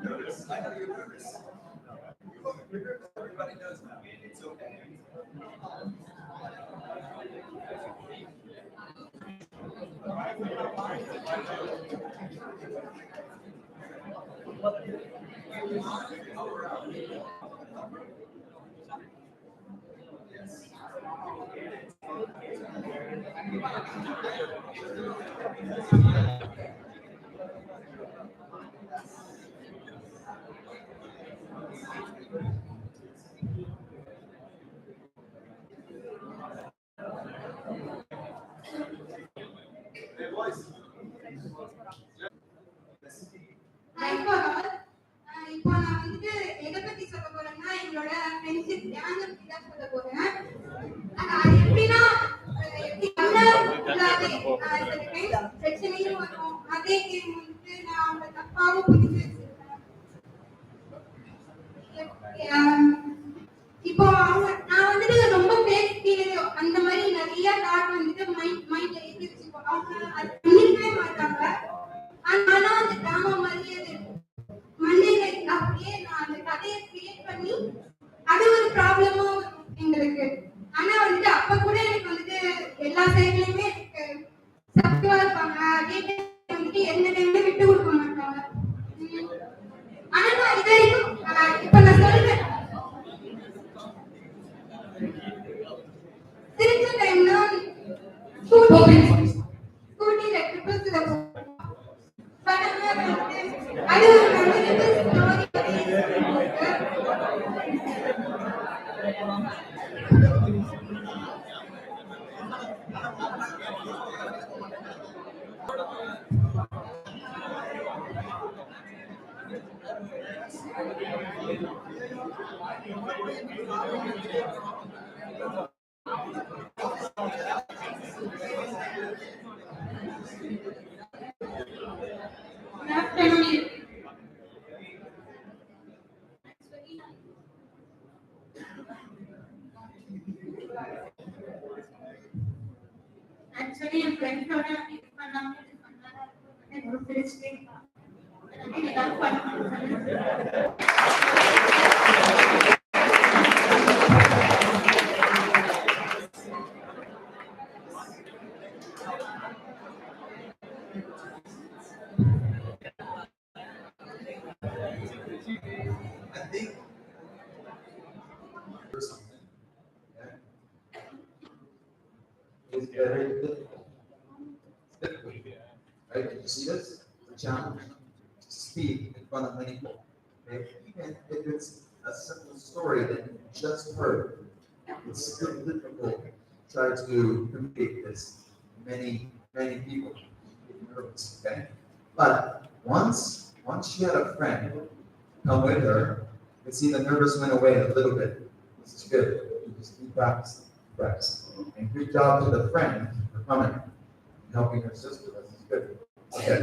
Nervous. I know you're nervous. Everybody knows that. It's okay. இப்போ நான் வந்துட்டு எதை பத்தி சொல்ல போறேன்னா எங்களோட friendship கேங்க பத்தி தான் சொல்ல போறேன். அது எப்படின்னா எப்படி இல்லாத சில டைம் பிரச்சனையும் வரும். அதே டைம் வந்துட்டு நான் அவங்க தப்பாவும் புரிஞ்சு வச்சிருக்கேன். இப்போ அவங்க நான் வந்துட்டு ரொம்ப பேசிக்கிறதோ அந்த மாதிரி நிறைய தாட் வந்துட்டு மைண்ட்ல ஏற்றி வச்சுப்போம். அவங்க அது பண்ணிக்கவே மாட்டாங்க. ஆனா அந்த டிராமா மாதிரியே மண்டையில அப்படியே நான் அந்த கதையை கிரியேட் பண்ணி அது ஒரு ப்ராப்ளமும் எங்களுக்கு. ஆனா வந்துட்டு அப்ப கூட எனக்கு வந்துட்டு எல்லா சைட்லயுமே சப்போர்ட்டா இருப்பாங்க. அதே டைம் வந்துட்டு எந்த டைம்ல விட்டு கொடுக்க மாட்டாங்க. ஆனா நான் இது வரைக்கும் இப்ப நான் சொல்றேன் சிரிச்ச டைம்ல ஸ்கூட்டில ட்ரிபிள்ஸ்ல அது ஒரு மெமரபிள் ஸ்டோரி. Actually, என் ஃப்ரெண்ட்ஸோட இது பண்ணாம எனக்கு பிடிச்சிட்டே I think or something. Yeah. It's very difficult. Right? Did you see this? The challenge to speak in front of many people. Okay? Even if it's a simple story that you just heard, it's still difficult to try to communicate this. Many people get nervous. Okay? But once she had a friend come with her, you can see the nervous went away a little bit. This is good. You just keep practicing. And good job to the friend for coming and helping her sister. This is good. Okay.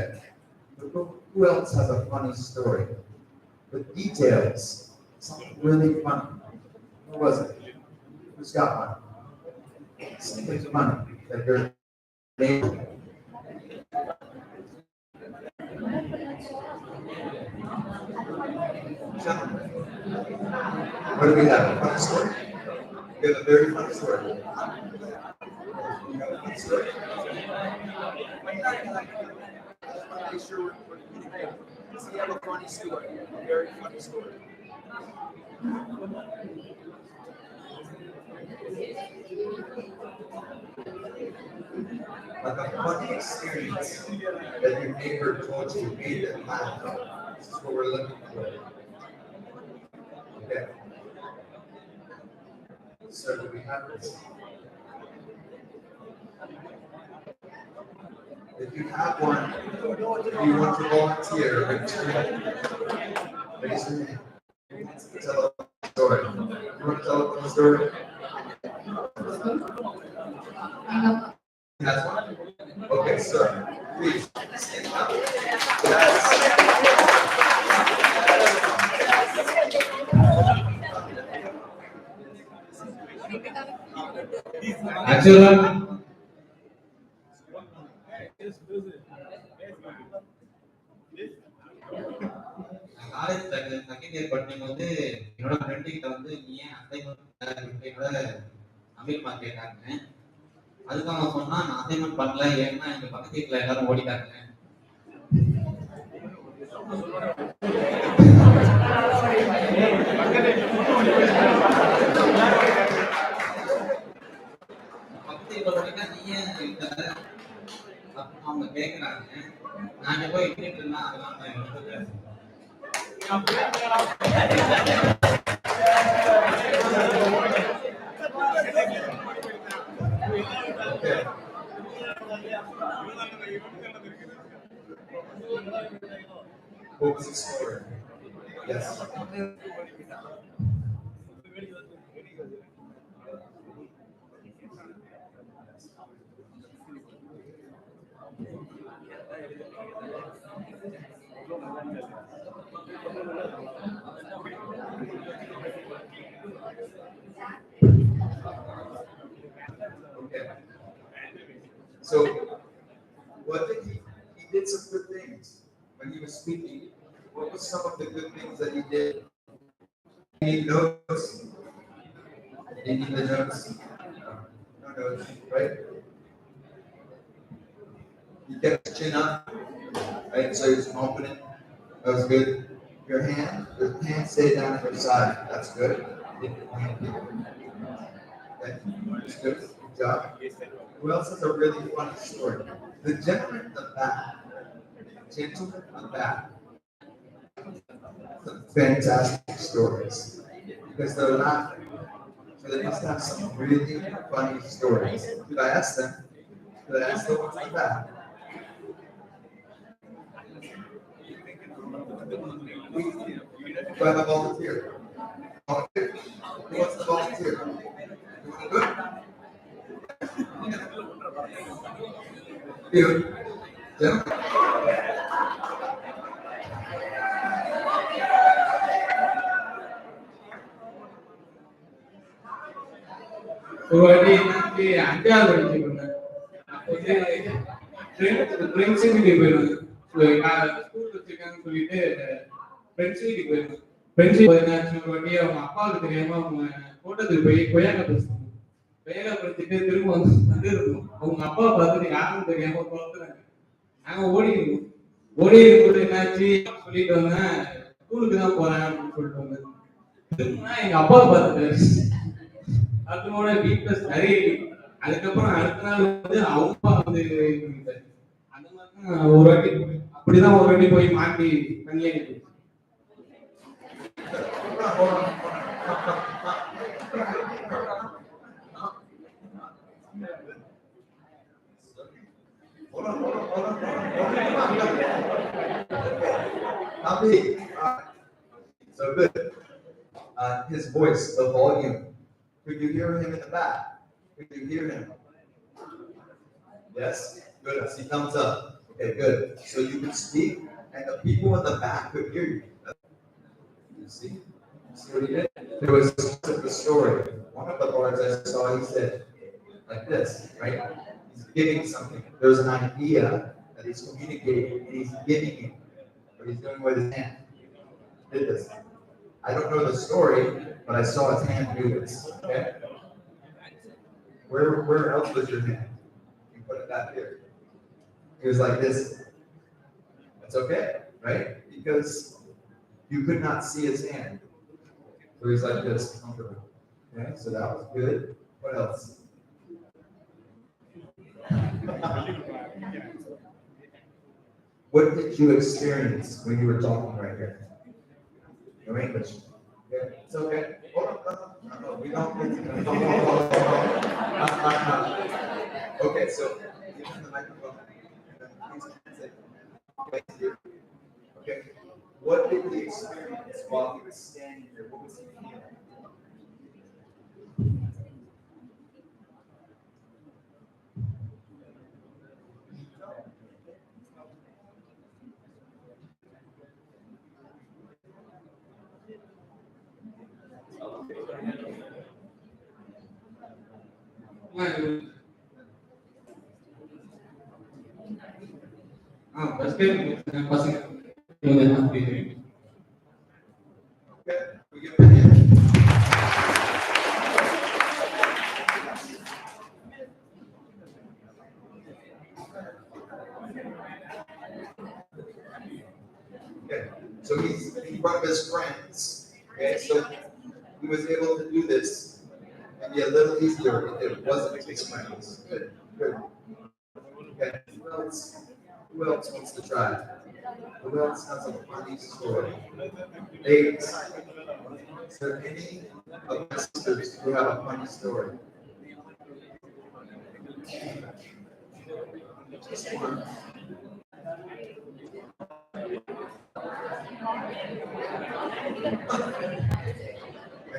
Who else has a funny story with details? Something really funny. Who was it? Who's got one? Something's funny that your neighbor. What do we have? A funny story? We have a very funny story. You have a funny story? Make sure we're communicating. Does he have a funny story? A very funny story. Like a funny experience that your neighbor told you made them laugh. This is what we're looking for. Okay. So do we have this? If you have one, if you want to volunteer, raise your hand. Raise your hand. Tell a story. You want to tell a story? Has one? Okay, sir. Please stand up. Yes. Actually, college second year படிக்கும் போது என்னோட friend கிட்ட வந்து நீ ஏன் assignment என்னோட அமீர்மா கேட்டாங்க. அதுக்கு அவன் சொன்னா நான் அசைன்மெண்ட் பண்ணல, ஏன்னா எங்க பக்கத்து வீட்டுல எல்லாரும் ஓடிட்டாங்க. பக்கத்து வீட்டுல ஓடிட்டா நீ ஏன் இருக்க அவங்க கேட்கறாங்க. நாங்க போய் கேட்டு இருந்தா அதெல்லாம் நான் எடுத்துக்கிறேன். What was the story? Yes. Okay. So, what did he did some good things when he was speaking. What was some of the good things that he did? Any notes? Any of the notes? No notes, right? He kept his chin up, right? So he was confident. That was good. Your hand stayed down at your side. That's good. Okay, that's good. Good job. Who else has a really funny story? The gentleman in the back. Gentleman in the back. Some fantastic stories because they're laughing. So they must have some really funny stories. Should I ask them? Should I ask the ones in the back? Do I have a volunteer? Volunteer? Who wants to volunteer? You want to do it? You. Gentlemen. ஒரு வாட்டி என்னாச்சு, அஞ்சாவது படிச்சுட்டு இருந்தேன். அப்போ வந்து friends வீட்டுக்கு போயிருந்தேன். ஸ்கூல் வச்சிருக்காங்கன்னு சொல்லிட்டு ஃப்ரெண்ட்ஸ் வீட்டுக்கு போயிருந்தேன். ஃப்ரெண்ட்ஸ் என்னாச்சு, ஒரு வாட்டி அவங்க அப்பாவுக்கு தெரியாம அவங்க தோட்டத்துக்கு போய் கொய்யாக்கா பறிச்சாங்க. கொய்யாக்கா பறிச்சுட்டு திரும்ப வந்துருக்கோம். அவங்க அப்பாவை பார்த்துட்டு யாருக்கும் தெரியாம பார்த்துறாங்க. நாங்க ஓடி இருக்கோம். ஓடி இருக்கும்போது என்னாச்சு சொல்லிட்டு வந்தேன், ஸ்கூலுக்கு தான் போறேன் அப்படின்னு சொல்லிட்டு வந்தேன். திரும்ப எங்க அப்பாவை பார்த்துட்டாரு. அதோட வீட்டுல சரி. அதுக்கப்புறம் அடுத்த நாள் வந்து அவங்க வந்து அந்த மாதிரிதான் ஒரு வாட்டி அப்படிதான் ஒரு வாட்டி போய் மாட்டி தனியா இருக்கு. So good. His voice, the volume. Could you hear him in the back? Could you hear him? Yes? Good. I see thumbs up. Okay, good. So you could speak and the people in the back could hear you. You see? See what he did? There was the story. One of the parts I saw, he said, like this, right? He's giving something. There's an idea that he's communicating and he's giving it. What he's doing with his hand. He did this. I don't know the story, but I saw his hand do this. Okay? Where else was your hand? You put it back here. He was like this. That's okay, right? Because you could not see his hand. So he's like this, comfortable. Okay, so that was good. What else? What did you experience when you were talking right here? No English. Yeah, it's okay. Hold on. No, we don't. Okay, so give him the microphone. Okay. What did he experience while he was standing here? What was he feeling? First time பசங்க Okay, we give him a hand. Okay, so he's in front of his friends. Okay, so he was able to do this and be a little easier if it wasn't his friends. Good, good. Okay, who else wants to try? Who else has a funny story? Hey, is there any of my sisters who have a funny story? Just one.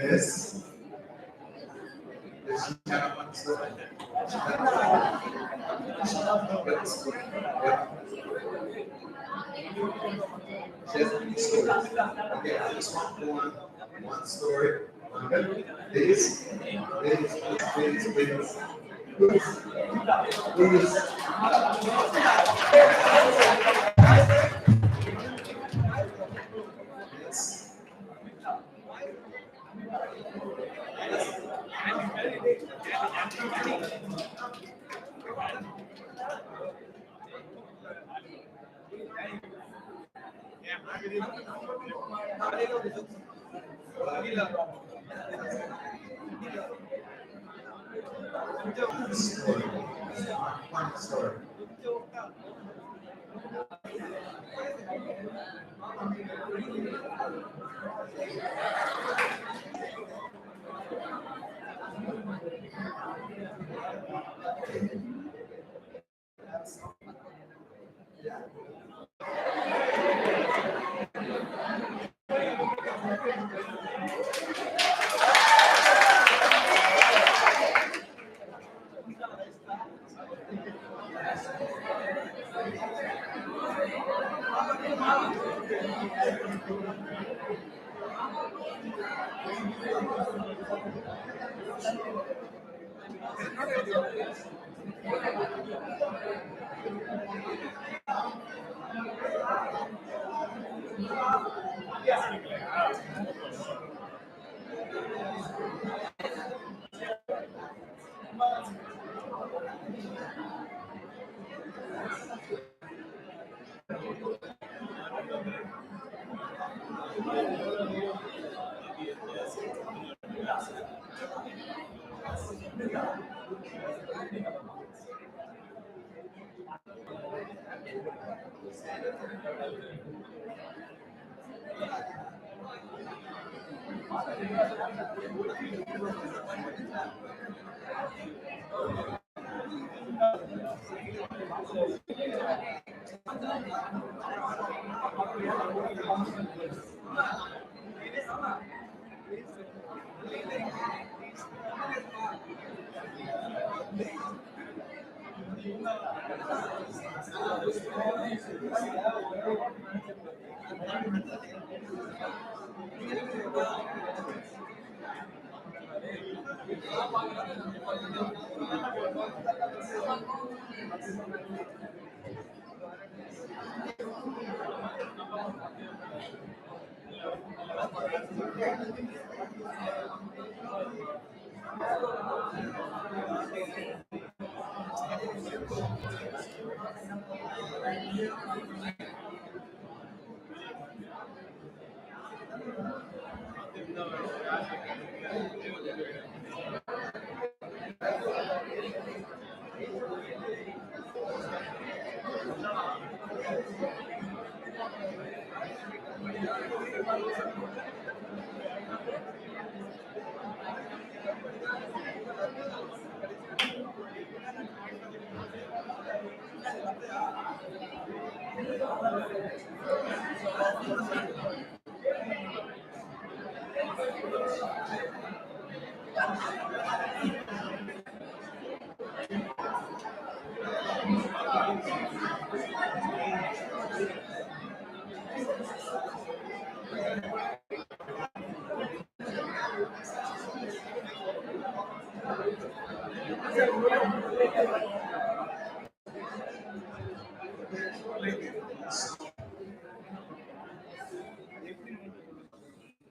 Yes. Does she have a funny story? Yep. She has many stories. Okay, I just want one story. Okay. Please, please. Please. Yes. Story. One story.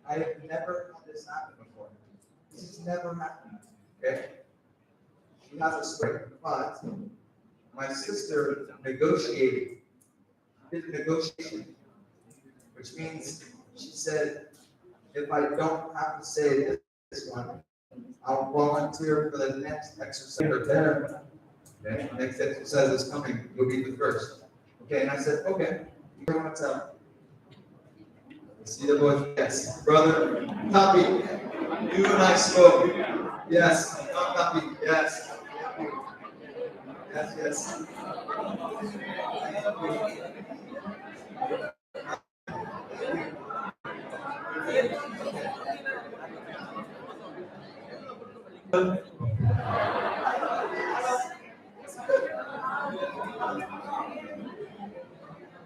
I have never had this happen before. This has never happened. Okay? She has a story, but my sister negotiated, did a negotiation which means she said, if I don't have to say this one, I'll volunteer for the next exercise. There. Okay, next exercise is coming. You'll be the first. Okay, and I said, okay. You want to tell? See the voice? Yes. Brother, copy. You and I spoke. Yes. Not copy. Yes. Yes, yes.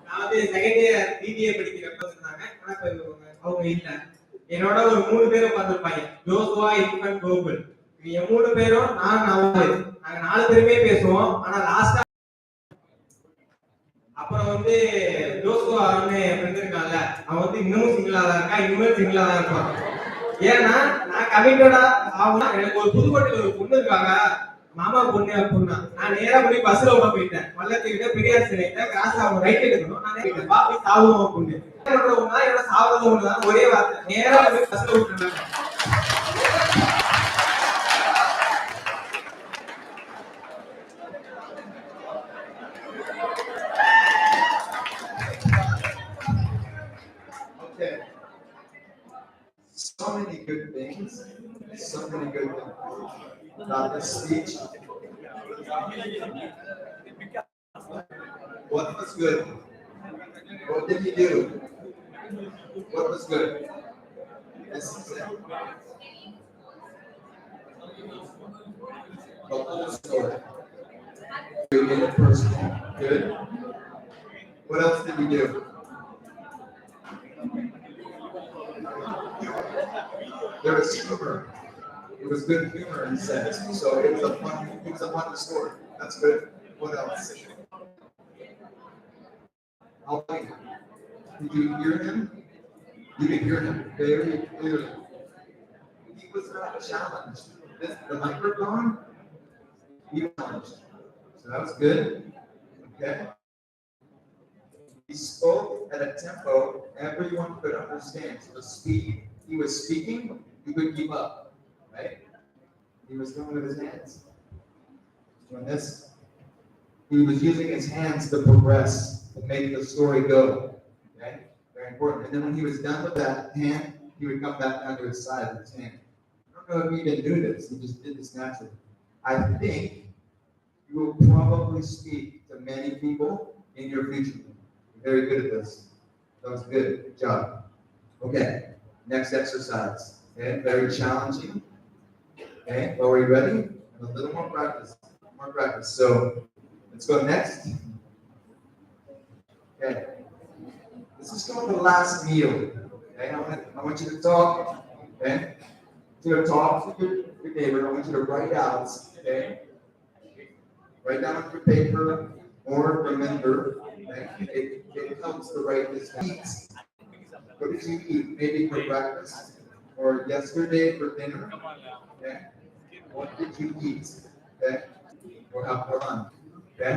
நான் second year BBA படிக்கிறப்ப இருந்தாங்க. ஆனா அவங்க இல்ல. என்னோட ஒரு 3 பேர் உட்கார்ந்திருப்பாங்க. ஜோசுவா, இன்ஃபன், கோகுல். இவங்க 3 பேரும் நான் நவாஸ். நாங்க 4 பேருமே பேசுவோம். ஆனா லாஸ்டா அப்புறம் ஜோசுவா என் ஃப்ரெண்ட் இருக்கான்ல, அவன் இன்னமும் சிங்கிளா தான் இருக்கா, இன்னும் சிங்கிளா தான் இருப்பான். ஏன்னா நான் கமிட்டடா ஆகுனா எனக்கு ஒரு புதுக்கோட்டையில ஒரு பொண்ணு இருக்காங்க, மாமா பொண்ணு அப்படின்னா நான் நேரா போய் பஸ்ல உள்ள போயிட்டேன். வல்லத்துக்கிட்ட பெரியார் சிலைக்கிட்ட கிராஸ் அவங்க ரைட் எடுக்கணும். நான் பாப்பி சாவுவோம் பொண்ணு பண்றவங்க என்னோட சாவுறது ஒண்ணுதான், ஒரே வார்த்தை. நேரா போய் பஸ்ல விட்டுருந்தாங்க. Okay. So many good things. So many good things about this speech. What was good? What did he do? What was good? This is it. The whole story. We made it personal. Good. What else did he do? There was humor. It was good humor in a sense. So it was a funny story. That's good. What else? Did you hear him? You could hear him very clearly. He was not challenged. The microphone, he was challenged. So that was good. Okay. He spoke at a tempo everyone could understand. So the speed he was speaking, you could keep up, right? He was doing with his hands. Doing this. He was using his hands to progress, to make the story go. Okay? Very important. And then when he was done with that hand, he would come back down to his side with his hand. I don't know if he even knew this. He just did this naturally. I think you will probably speak to many people in your future. You're very good at this. That was good. Good job. Okay. Next exercise. Okay. Very challenging. Okay. Are we ready? A little more practice. More practice. So let's go next. Okay. This is called the last meal. Okay. I want you to talk. Okay. To talk to your neighbor. I want you to write out. Okay. Write down on your paper or remember. Okay. It helps to write this down. What did you eat? Maybe for breakfast or yesterday for dinner. Okay. What did you eat? Okay. Or have fun. Okay.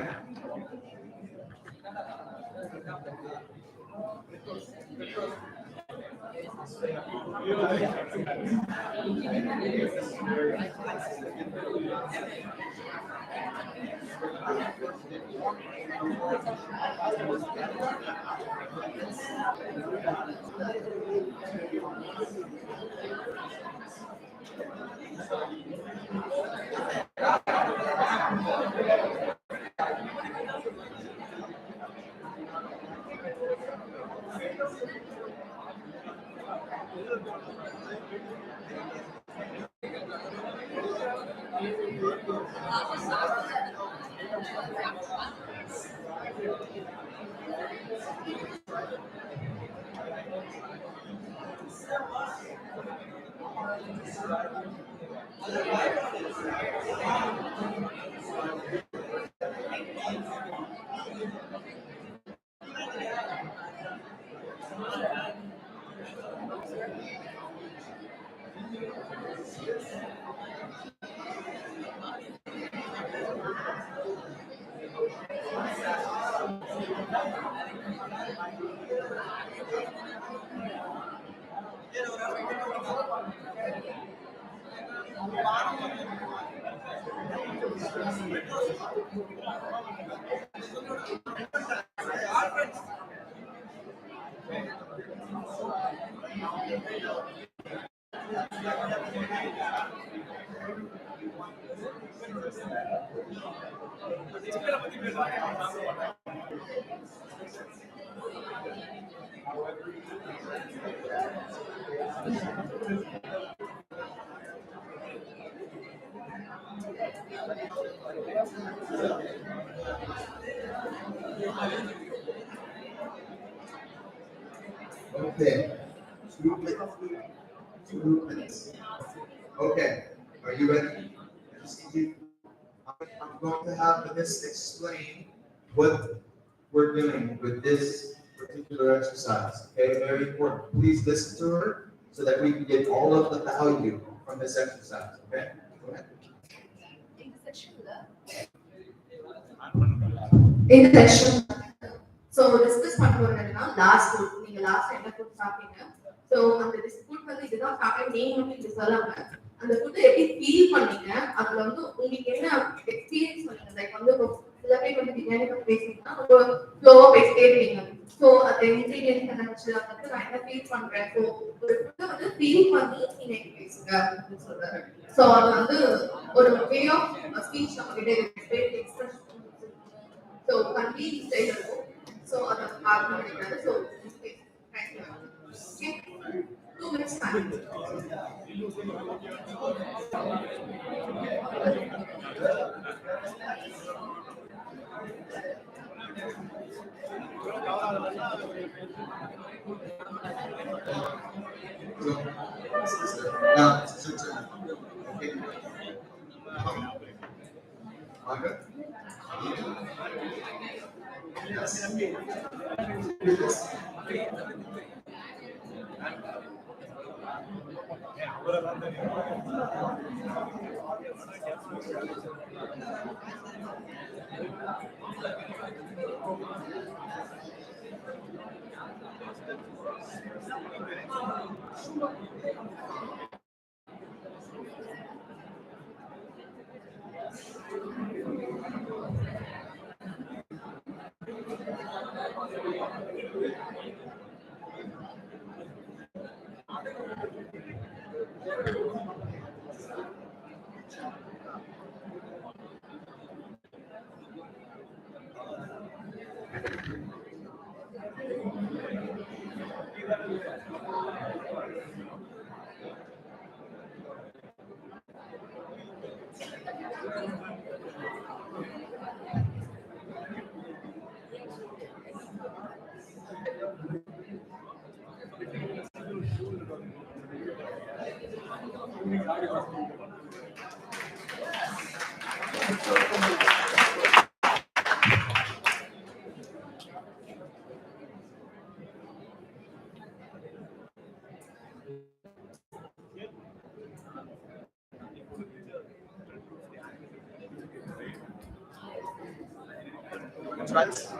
Okay. 2 minutes. 2 minutes. Okay. Are you ready? I'm going to have Miss explain what we're doing with this particular exercise. Okay, very important. Please listen to her so that we can get all of the value from this exercise. Okay, go ahead. In the session, so discuss பண்ணுறதுன்னா last food நீங்க last என்ன food சாப்பிட்டீங்க so அந்த food வந்து இதுதான் சாப்பிட்டேன் நீங்க வந்து இது சொல்லாம அந்த ஃபுட்டை எப்படி ஃபீல் பண்ணீங்க அதுல வந்து உங்களுக்கு என்ன எக்ஸ்பீரியன்ஸ் பண்ணீங்க லைக் வந்து சில பேர் வந்து பிரியாணி பத்தி பேசிங்கன்னா ரொம்ப ஃப்ளோவா பேசிட்டே இருப்பீங்க ஸோ அந்த இன்கிரீடியன்ஸ் நினைச்சு அதை வந்து நான் என்ன ஃபீல் பண்றேன் ஸோ ஒரு ஃபுட்டை வந்து ஃபீல் பண்ணி நீங்க எனக்கு பேசுங்க அப்படின்னு சொல்றாரு ஸோ அது வந்து ஒரு வே ஆஃப் ஸ்பீச் நம்ம கிட்ட எக்ஸ்பிரஷன் ஸோ கல்வி செய்யணும் ஸோ அதை பார்க்கணும் நினைக்கிறாரு so thank you. Okay. 2 minutes time. Now, it's your turn. Okay. Margaret? Yes. Try this?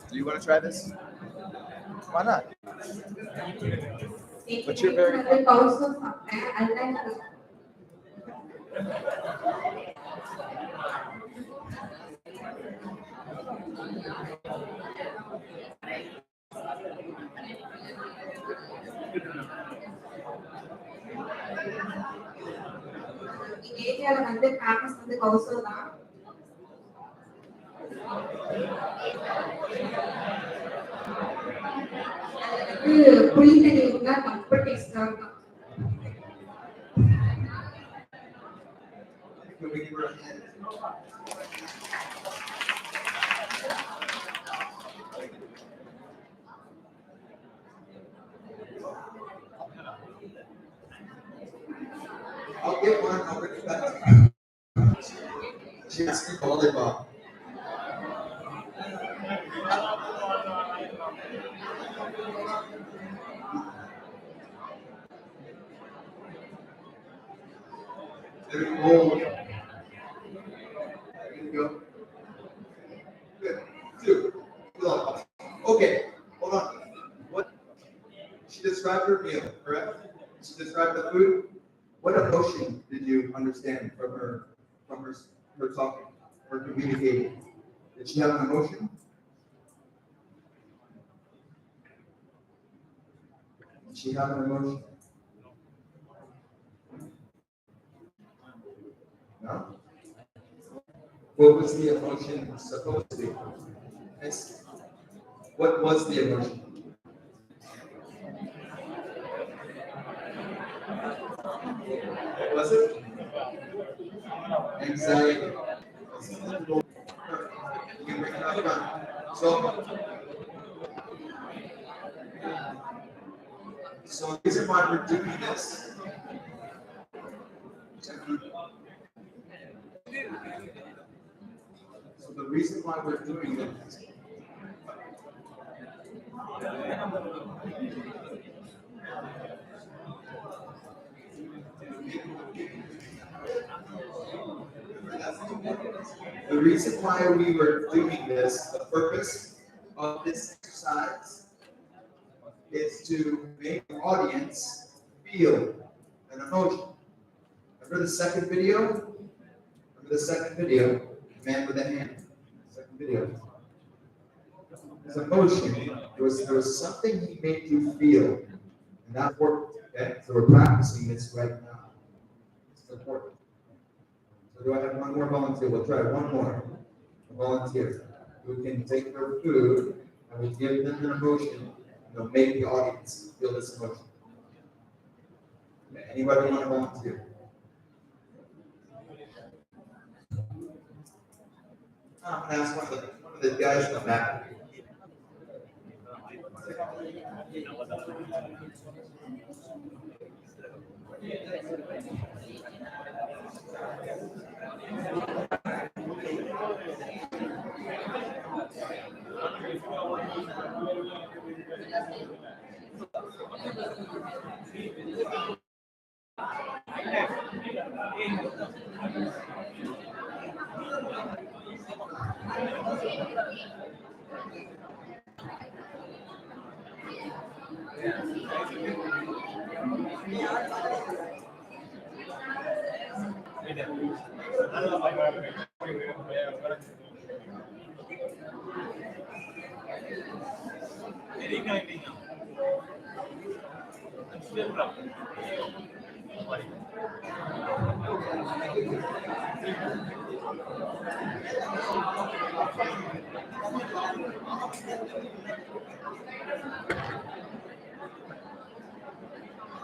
Do you want to try this? Why not? But you're very. Also, I like to. ஏரியால வந்து famous வந்து கௌசல் தான் புளி தண்ணி ஊற்றினா ரொம்ப டேஸ்டா இருக்கும் Can we give her a hand? I'll get one. I'll bring it back. She asked me volleyball. There you go. There you go. Good. 2. Okay. Hold on. What? She described her meal, correct? She described the food. What emotion did you understand from her talking, her communicating? Did she have an emotion? Did she have an emotion? No? What was the emotion supposed to be? Yes. What was the emotion? What was it? Anxiety. You can bring it up front. So the reason why we're doing this. So the reason why we're doing this. The reason why we were doing this, the purpose of this exercise is to make the audience feel an emotion. Remember the second video? Remember the second video? Man with a hand. Second video. There's emotion. There was something he made you feel. And that worked. Okay? So we're practicing this right now. It's important. So do I have one more volunteer? We'll try one more. A volunteer who can take their food and we give them an emotion and they'll make the audience feel this emotion. Okay, anybody want to volunteer? I'm going to ask one of the guys in the back.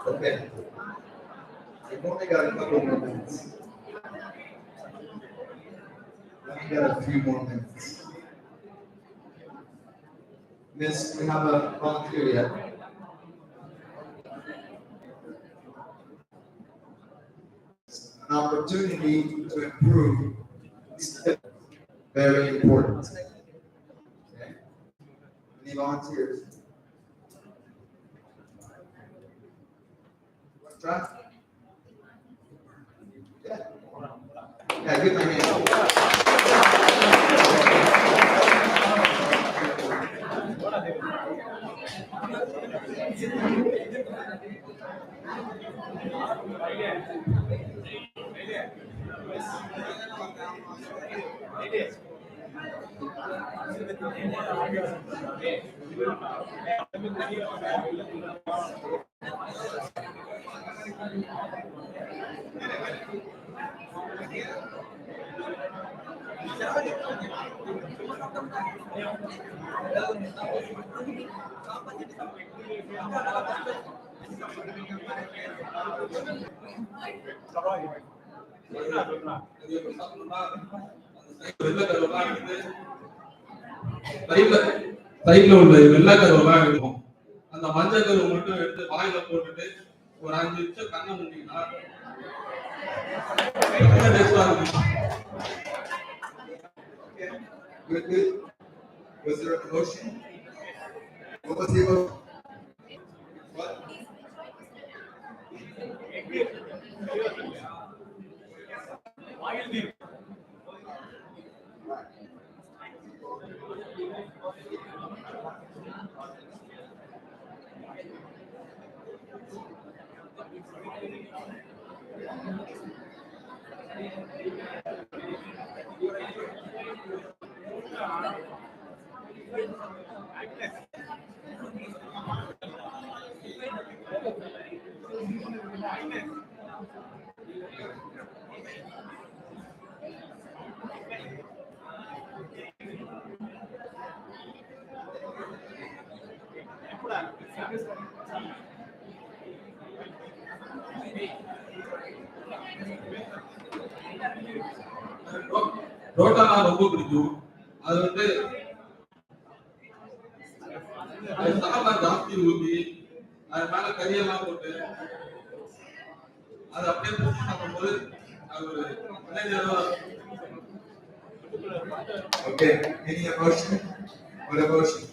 Okay. We've only got a couple more minutes. We've got a few more minutes. Miss, we have a volunteer yet? An opportunity to improve is very important. Okay? Any volunteers? Want to try? Yeah. Yeah, give my hand. சைட்ல உள்ள வெள்ளக்கருவெல்லாம் இருக்கும். அந்த மஞ்சள் கருவை மட்டும் எடுத்து வாயில போட்டுட்டு ஒரு 5 நிமிஷம் கண்ணை மூடினா Good, good. Was there an emotion? What was the emotion? What? புரோட்டானா ரொம்ப பிடிக்கும். அது வந்து அது சாம்பார் ஜாஸ்தி ஊத்தி அது மேல கறியெல்லாம் போட்டு அது அப்படியே பிடிச்சி சாப்பிடும்போது அது ஒரு விளைஞ்சதா Okay, any emotion? What emotion?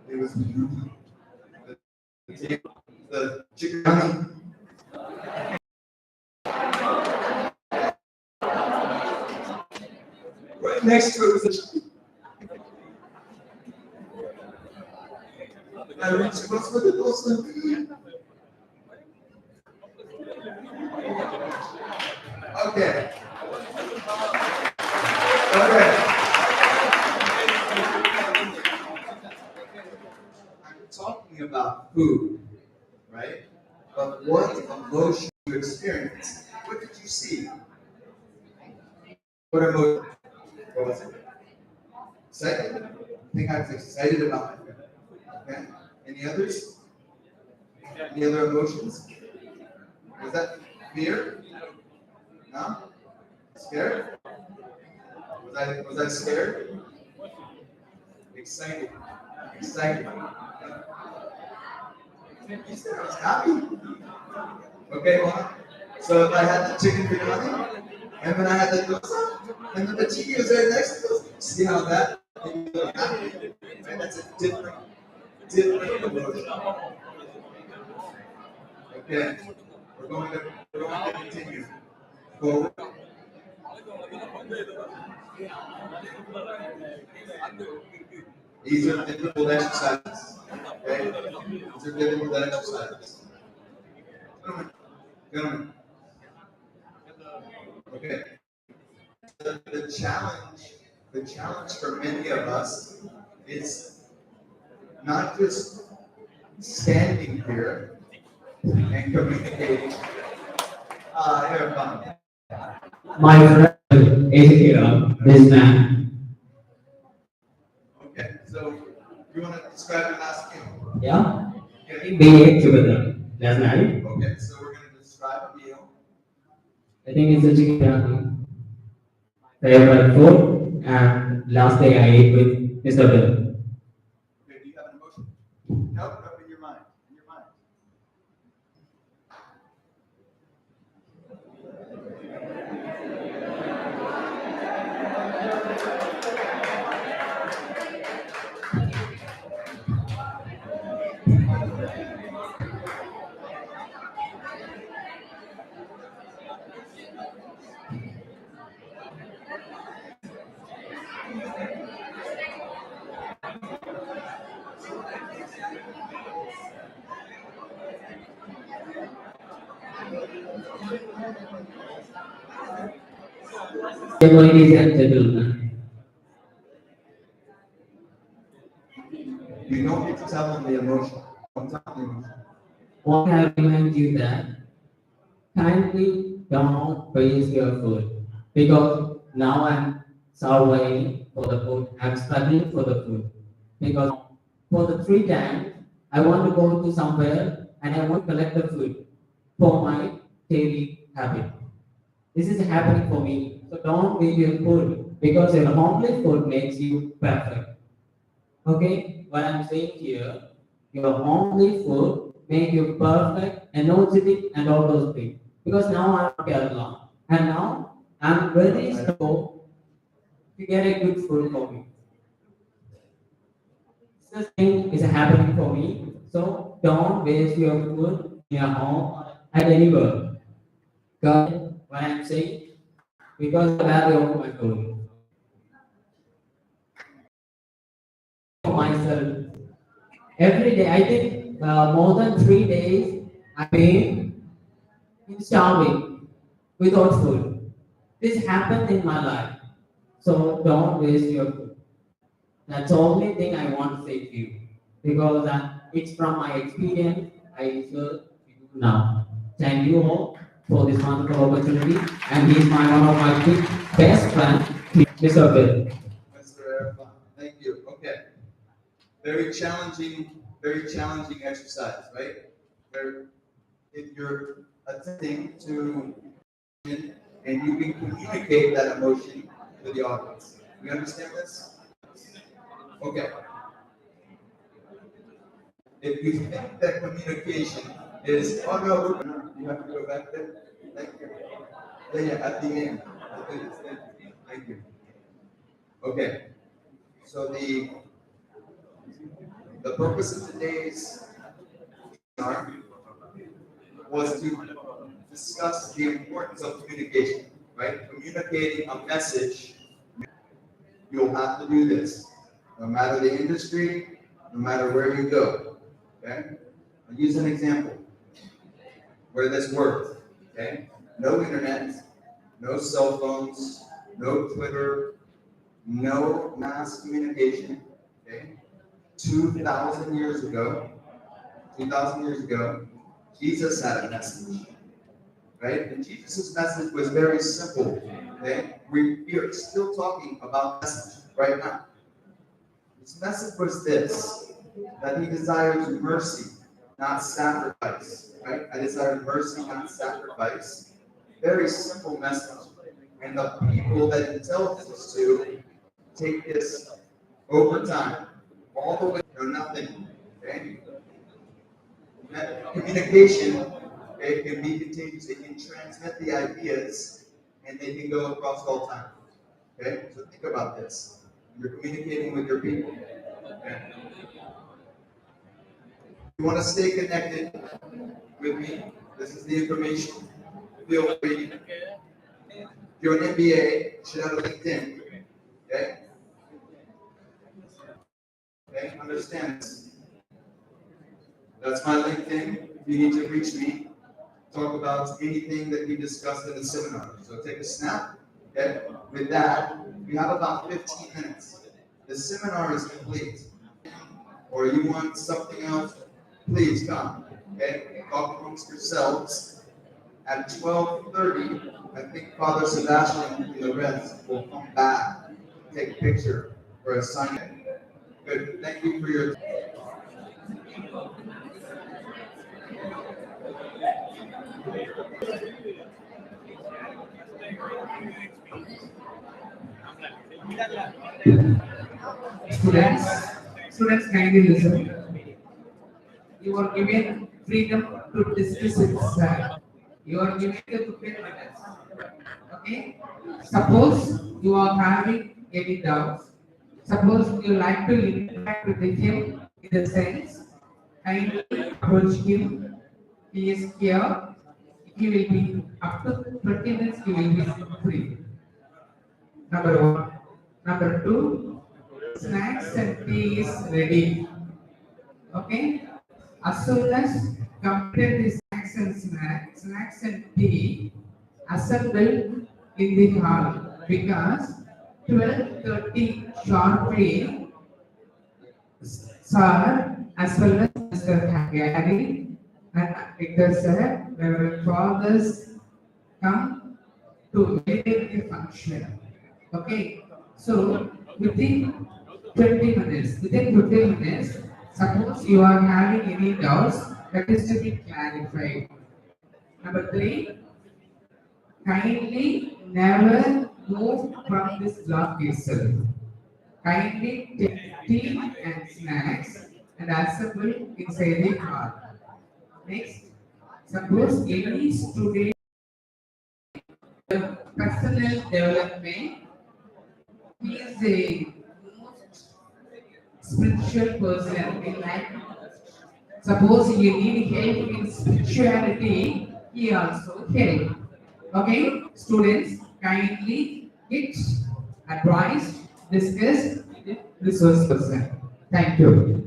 It was the chicken. Right next to it was a chicken. I reached across with it also. Okay. Okay. I'm talking about food, right? But what emotion you experience? What did you see? What emotion? What was it? Excited? I think I was excited about my family. Okay. Any others? Any other emotions? Was that fear? No? Scared? Was I scared? Excited. Excited. You said I was happy. Okay, well, so if I had the chicken biryani, and then I had the dosa, and then the chicken was right next to us, see how that made me feel happy? Right? That's a different emotion. Okay, we're going to continue forward. These are difficult exercises. Okay? These are difficult exercises. Gentlemen. Okay. The challenge for many of us is not just standing here and communicating. Here, fun. My friend is here, this man. Okay, so you want to describe your last meal? Yeah, Okay. we ate together last night. Okay, so we're going to describe a meal. I think it's a chicken biryani. Favorite food, and last day I ate with Mr. Bill. Okay, do you have an emotion? Nope, nope, in your mind. In your mind. Ladies and gentlemen, You don't need to tell them the emotion. Don't tell them the emotion. want to remind you that kindly don't waste your food because now I'm surviving for the food. I'm struggling for the food because for the free time I want to go to somewhere and I want to collect the food for my daily habit. This is happening for me. So don't waste your food because your homely food makes you perfect. Okay, what I'm saying here, your homely food make you perfect, energetic, and all those things. Because now I'm Kerala, and now I'm very slow to get a good food for me. This thing is happening for me, so don't waste your food in your home or at anywhere. Got it? What I'm saying? because I value my food. For myself, every day, I think more than 3 days, I've been starving without food. This happened in my life. So don't waste your food. That's the only thing I want to say to you. Because it's from my experience, I share you now. Thank you all for this wonderful opportunity. And he's one of my best friends, Mr. Bill. Mr. Arafat, thank you. Okay. Very challenging exercise, right? Where if you're attempting to and you can communicate that emotion to the audience. You understand this? Okay. If you think that communication is, oh no, you have to go back there. Thank you. Yeah, at the end. Thank you. Okay. So the purpose of today's webinar was to discuss the importance of communication, right? Communicating a message. You'll have to do this, no matter the industry, no matter where you go. Okay? I'll use an example where this worked. Okay? No internet, no cell phones, no Twitter, no mass communication. Okay? 2,000 years ago, Jesus had a message. Right? And Jesus' message was very simple. Okay? We are still talking about message right now. His message was this, that he desires mercy, not sacrifice. Right? I desire mercy, not sacrifice. Very simple message. And the people that he tells us to take this over time, all the way or nothing. Okay? That communication, it can be contagious. It can transmit the ideas, and they can go across all time. Okay, so think about this. You're communicating with your people. Okay? You want to stay connected with me. This is the information. Feel free. If you're an MBA, you should have a LinkedIn. Okay. Okay. Understand this. That's my LinkedIn. If you need to reach me, talk about anything that we discussed in the seminar. So take a snap. Okay. With that, we have about 15 minutes. The seminar is complete. Or you want something else, please come. Okay. Talk amongst yourselves. At 12:30, I think Father Sebastian and the rest will come back, take a picture for a sign. Good. Thank you for your. Students, students kindly listen. You are given freedom to discuss it, sir. You are given the 15 minutes. Okay? Suppose you are having any doubts. Suppose you like to interact with him in the sense, kindly approach him. He is here. He will be up to 30 minutes. He will be free. Number one. Number two, snacks and tea is ready. Okay? As soon as complete the snacks and tea, assemble in the hall because 12:30 sharply, sir, as well as Mr. Gary and Victor sir, Reverend fathers come to validate the function. Okay, so within 20 minutes, suppose you are having any doubts, that is to be clarified. Number three, kindly never move from this block itself. Kindly take tea and snacks and assemble inside the hall. Next, suppose any student personal development, he is a spiritual person in life. Suppose you need help in spirituality, he also help. Okay, students, kindly get advised, discussed with the resource person. Thank you.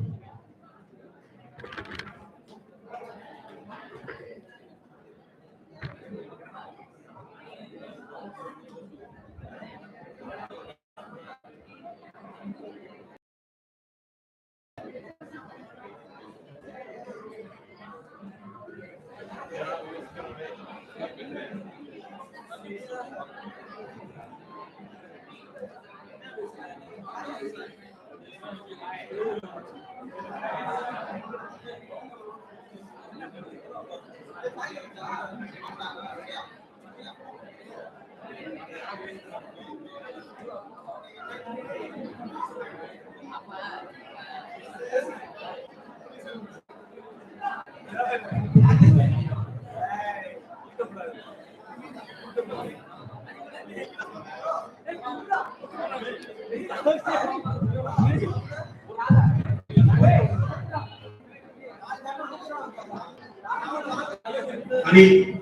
Ani.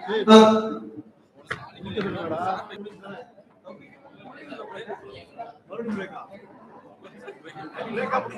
Break up.